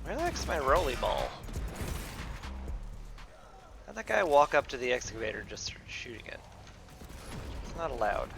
S1: Where the heck's my rolly ball? How'd that guy walk up to the excavator and just start shooting it? It's not allowed.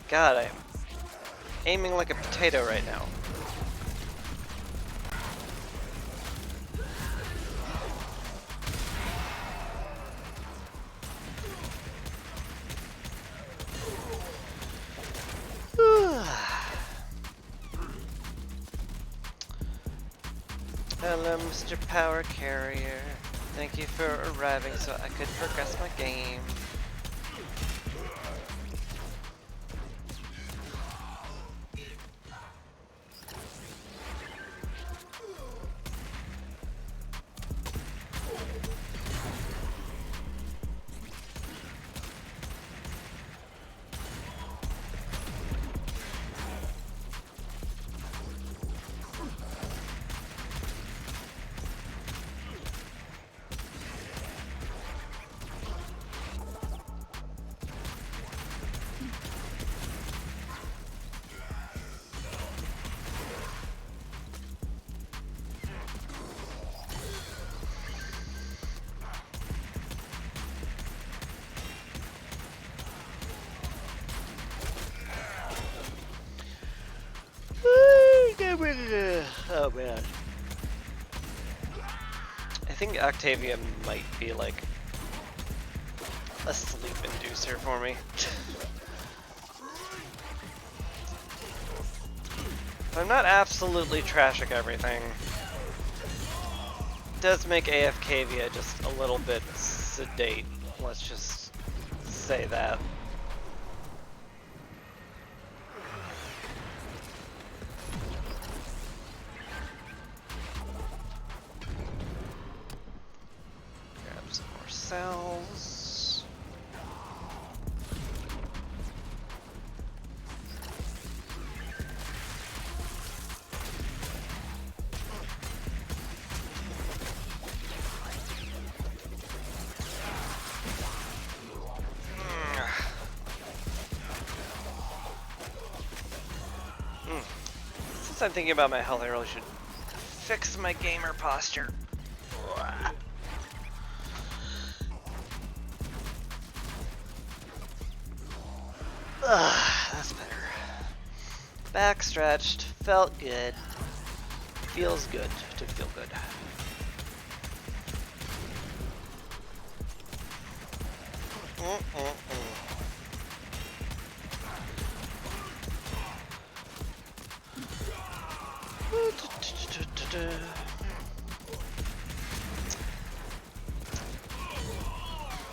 S1: God, I'm aiming like a potato right now. Hello, Mr. Power Carrier. Thank you for arriving so I could progress my game. Oh man. I think Octavia might be like a sleep inducer for me. If I'm not absolutely trashing everything, it does make AFKvia just a little bit sedate. Let's just say that. Grab some more cells. Since I'm thinking about my health, I really should fix my gamer posture. That's better. Back stretched, felt good. Feels good to feel good.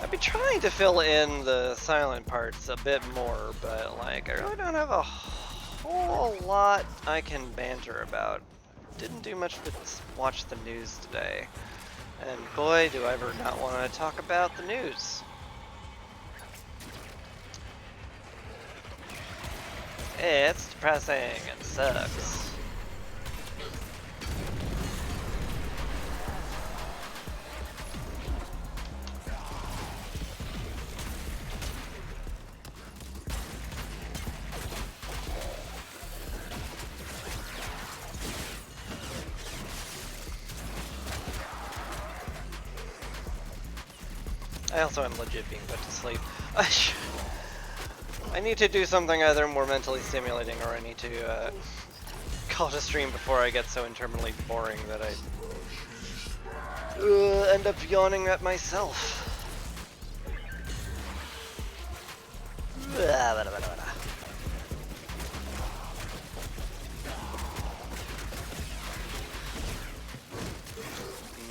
S1: I've been trying to fill in the silent parts a bit more, but like I really don't have a whole lot I can banter about. Didn't do much but watch the news today, and boy do I ever not want to talk about the news. It's depressing, it sucks. I also am legit being put to sleep. I need to do something either more mentally stimulating, or I need to call to stream before I get so interminably boring that I end up yawning at myself.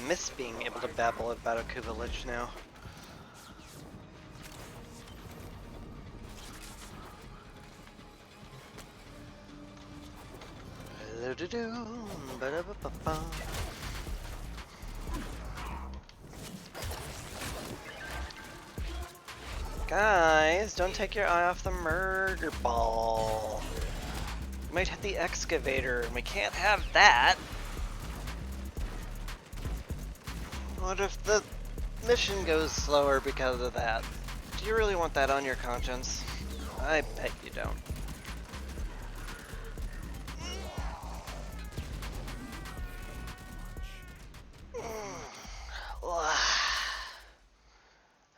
S1: Miss being able to babble about Aku Village now. Guys, don't take your eye off the murder ball. You might hit the excavator, and we can't have that. What if the mission goes slower because of that? Do you really want that on your conscience? I bet you don't.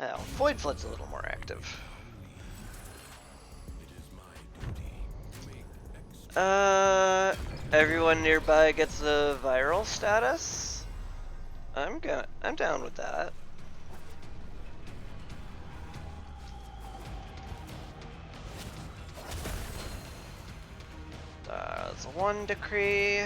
S1: Oh, Void Flood's a little more active. Everyone nearby gets a viral status? I'm down with that. That's one decree.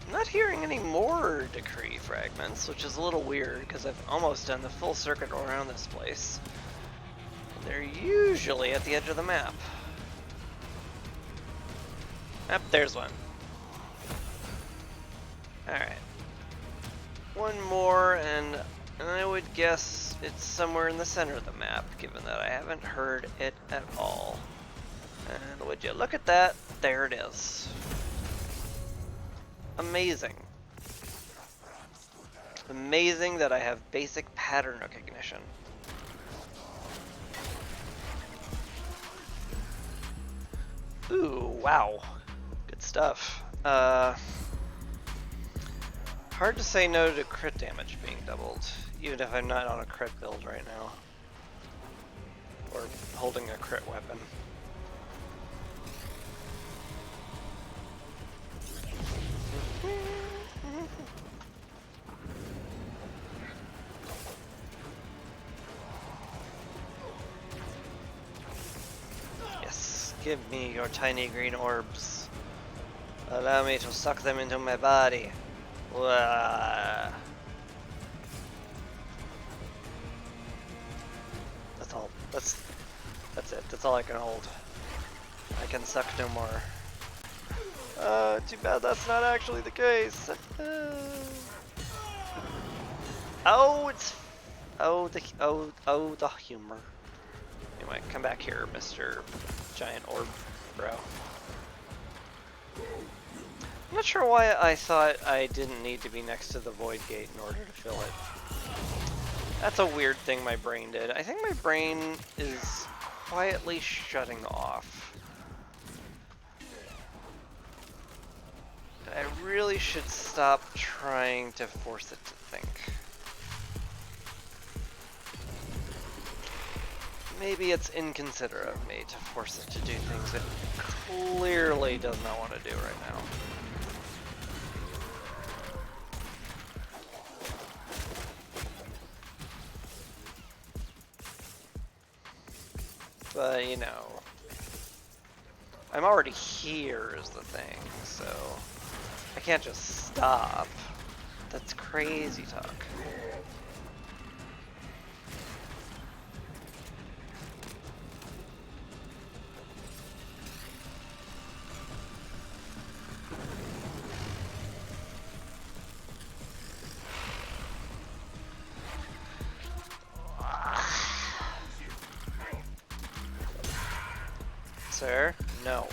S1: I'm not hearing any more decree fragments, which is a little weird because I've almost done the full circuit around this place. They're usually at the edge of the map. Yep, there's one. Alright. One more, and I would guess it's somewhere in the center of the map, given that I haven't heard it at all. And would you look at that? There it is. Amazing. Amazing that I have basic pattern recognition. Ooh, wow. Good stuff. hard to say no to crit damage being doubled, even if I'm not on a crit build right now. Or holding a crit weapon. Yes, give me your tiny green orbs. Allow me to suck them into my body. Wah. That's all. That's it. That's all I can hold. I can suck no more. Too bad that's not actually the case. Oh, it's the humor. Anyway, come back here, Mr. Giant Orb Bro. I'm not sure why I thought I didn't need to be next to the Void Gate in order to fill it. That's a weird thing my brain did. I think my brain is quietly shutting off. I really should stop trying to force it to think. Maybe it's inconsiderate of me to force it to do things it clearly does not want to do right now. But, you know, I'm already here is the thing, so I can't just stop. That's crazy talk. Sir, no.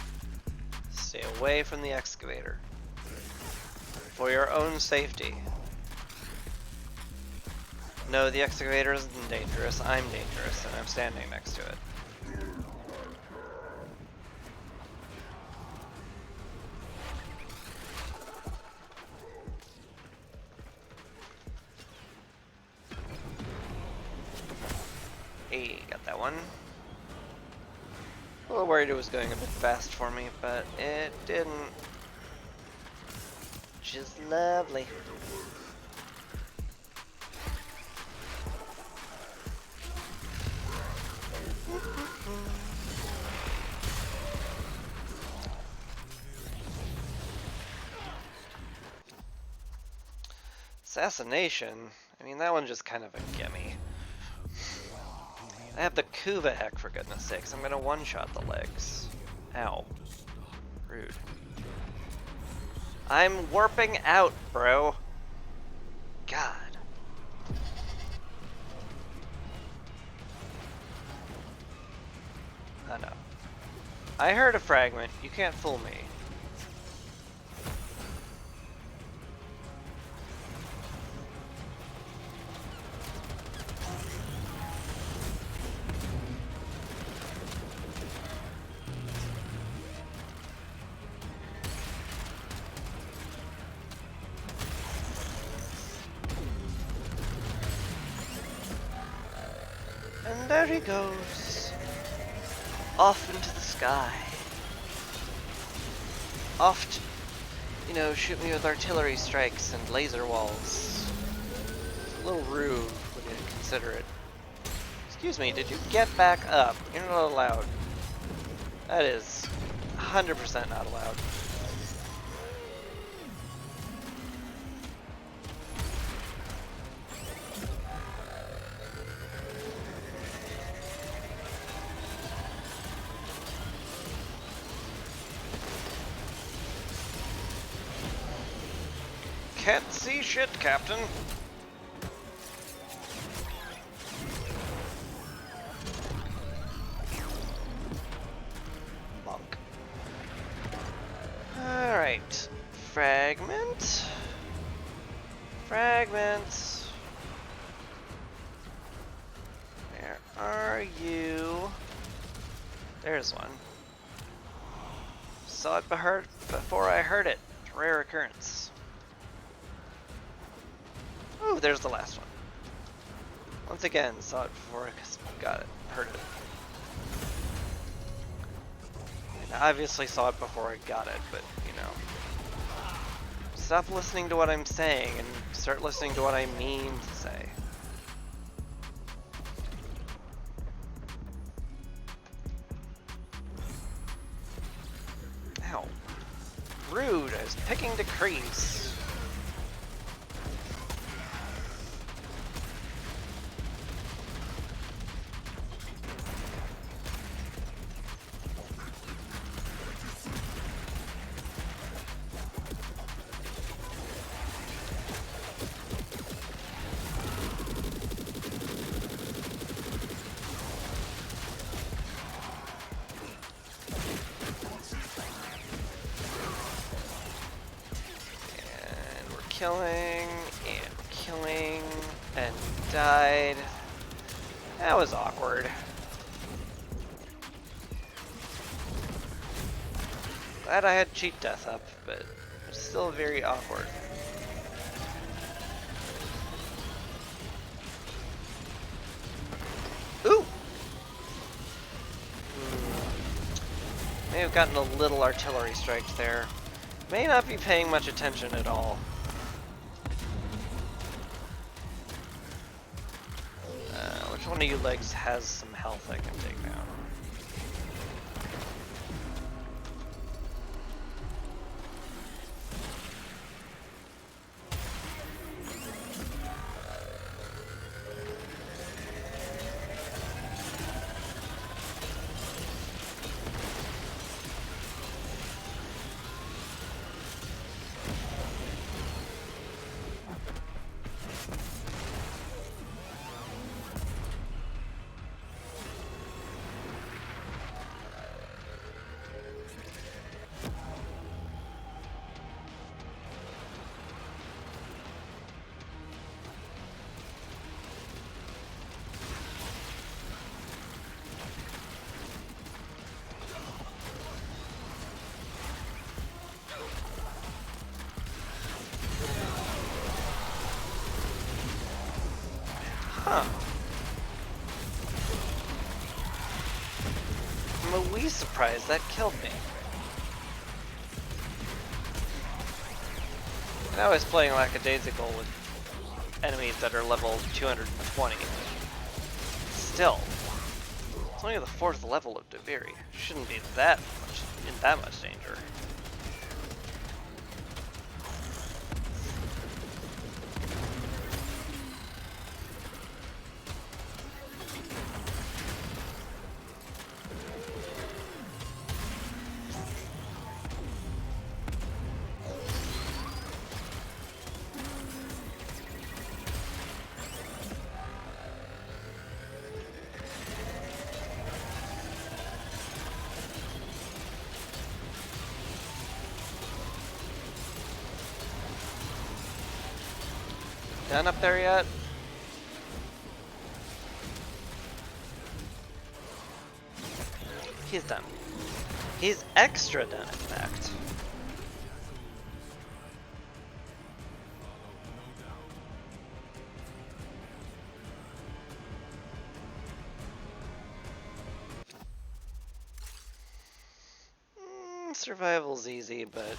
S1: Stay away from the excavator. For your own safety. No, the excavator isn't dangerous. I'm dangerous, and I'm standing next to it. Hey, got that one. A little worried it was going a bit fast for me, but it didn't. Which is lovely. Assassination? I mean, that one's just kind of a gimme. I have the Kuva heck, for goodness sakes. I'm gonna one-shot the legs. Ow. Rude. I'm warping out, bro. God. Oh no. I heard a fragment. You can't fool me. And there he goes. Off into the sky. Off to, you know, shoot me with artillery strikes and laser walls. It's a little rude when you consider it. Excuse me, did you get back up? You're not allowed. That is 100% not allowed. Can't see shit, Captain. Bonk. Alright. Fragment. Fragment. Where are you? There's one. Saw it before I heard it. Rare occurrence. Ooh, there's the last one. Once again, saw it before I got it. Heard it. And I obviously saw it before I got it, but, you know. Stop listening to what I'm saying and start listening to what I mean to say. Ow. Rude, I was picking the crease. Killing, and died. That was awkward. Glad I had cheat death up, but it's still very awkward. Ooh! May have gotten a little artillery strike there. May not be paying much attention at all. Which one of you legs has some health I can take down? Huh. I'm a wee surprised that killed me. And I was playing lackadaisical with enemies that are level 220. Still, it's only the 4th level of Deviri. Shouldn't be in that much danger. Done up there yet? He's done. He's extra done, in fact. Survival's easy, but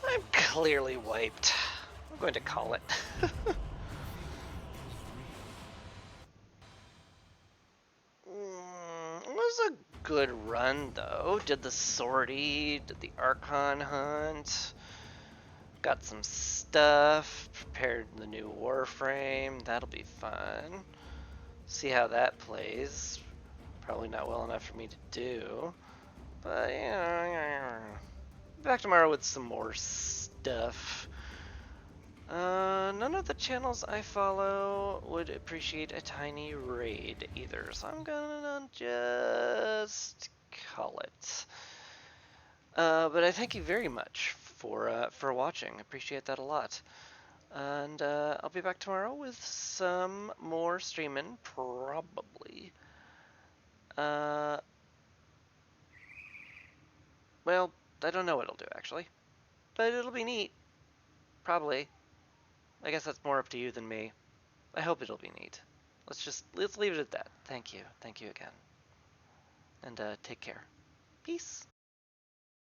S1: I'm clearly wiped. I'm going to call it. It was a good run, though. Did the Sortie, did the Archon hunt, got some stuff, prepared the new Warframe. That'll be fun. See how that plays. Probably not well enough for me to do. But, you know, back tomorrow with some more stuff. None of the channels I follow would appreciate a tiny raid either, so I'm gonna just call it. But I thank you very much for watching. Appreciate that a lot. And I'll be back tomorrow with some more streaming, probably. Well, I don't know what it'll do actually, but it'll be neat, probably. I guess that's more up to you than me. I hope it'll be neat. Let's leave it at that. Thank you again, and take care. Peace.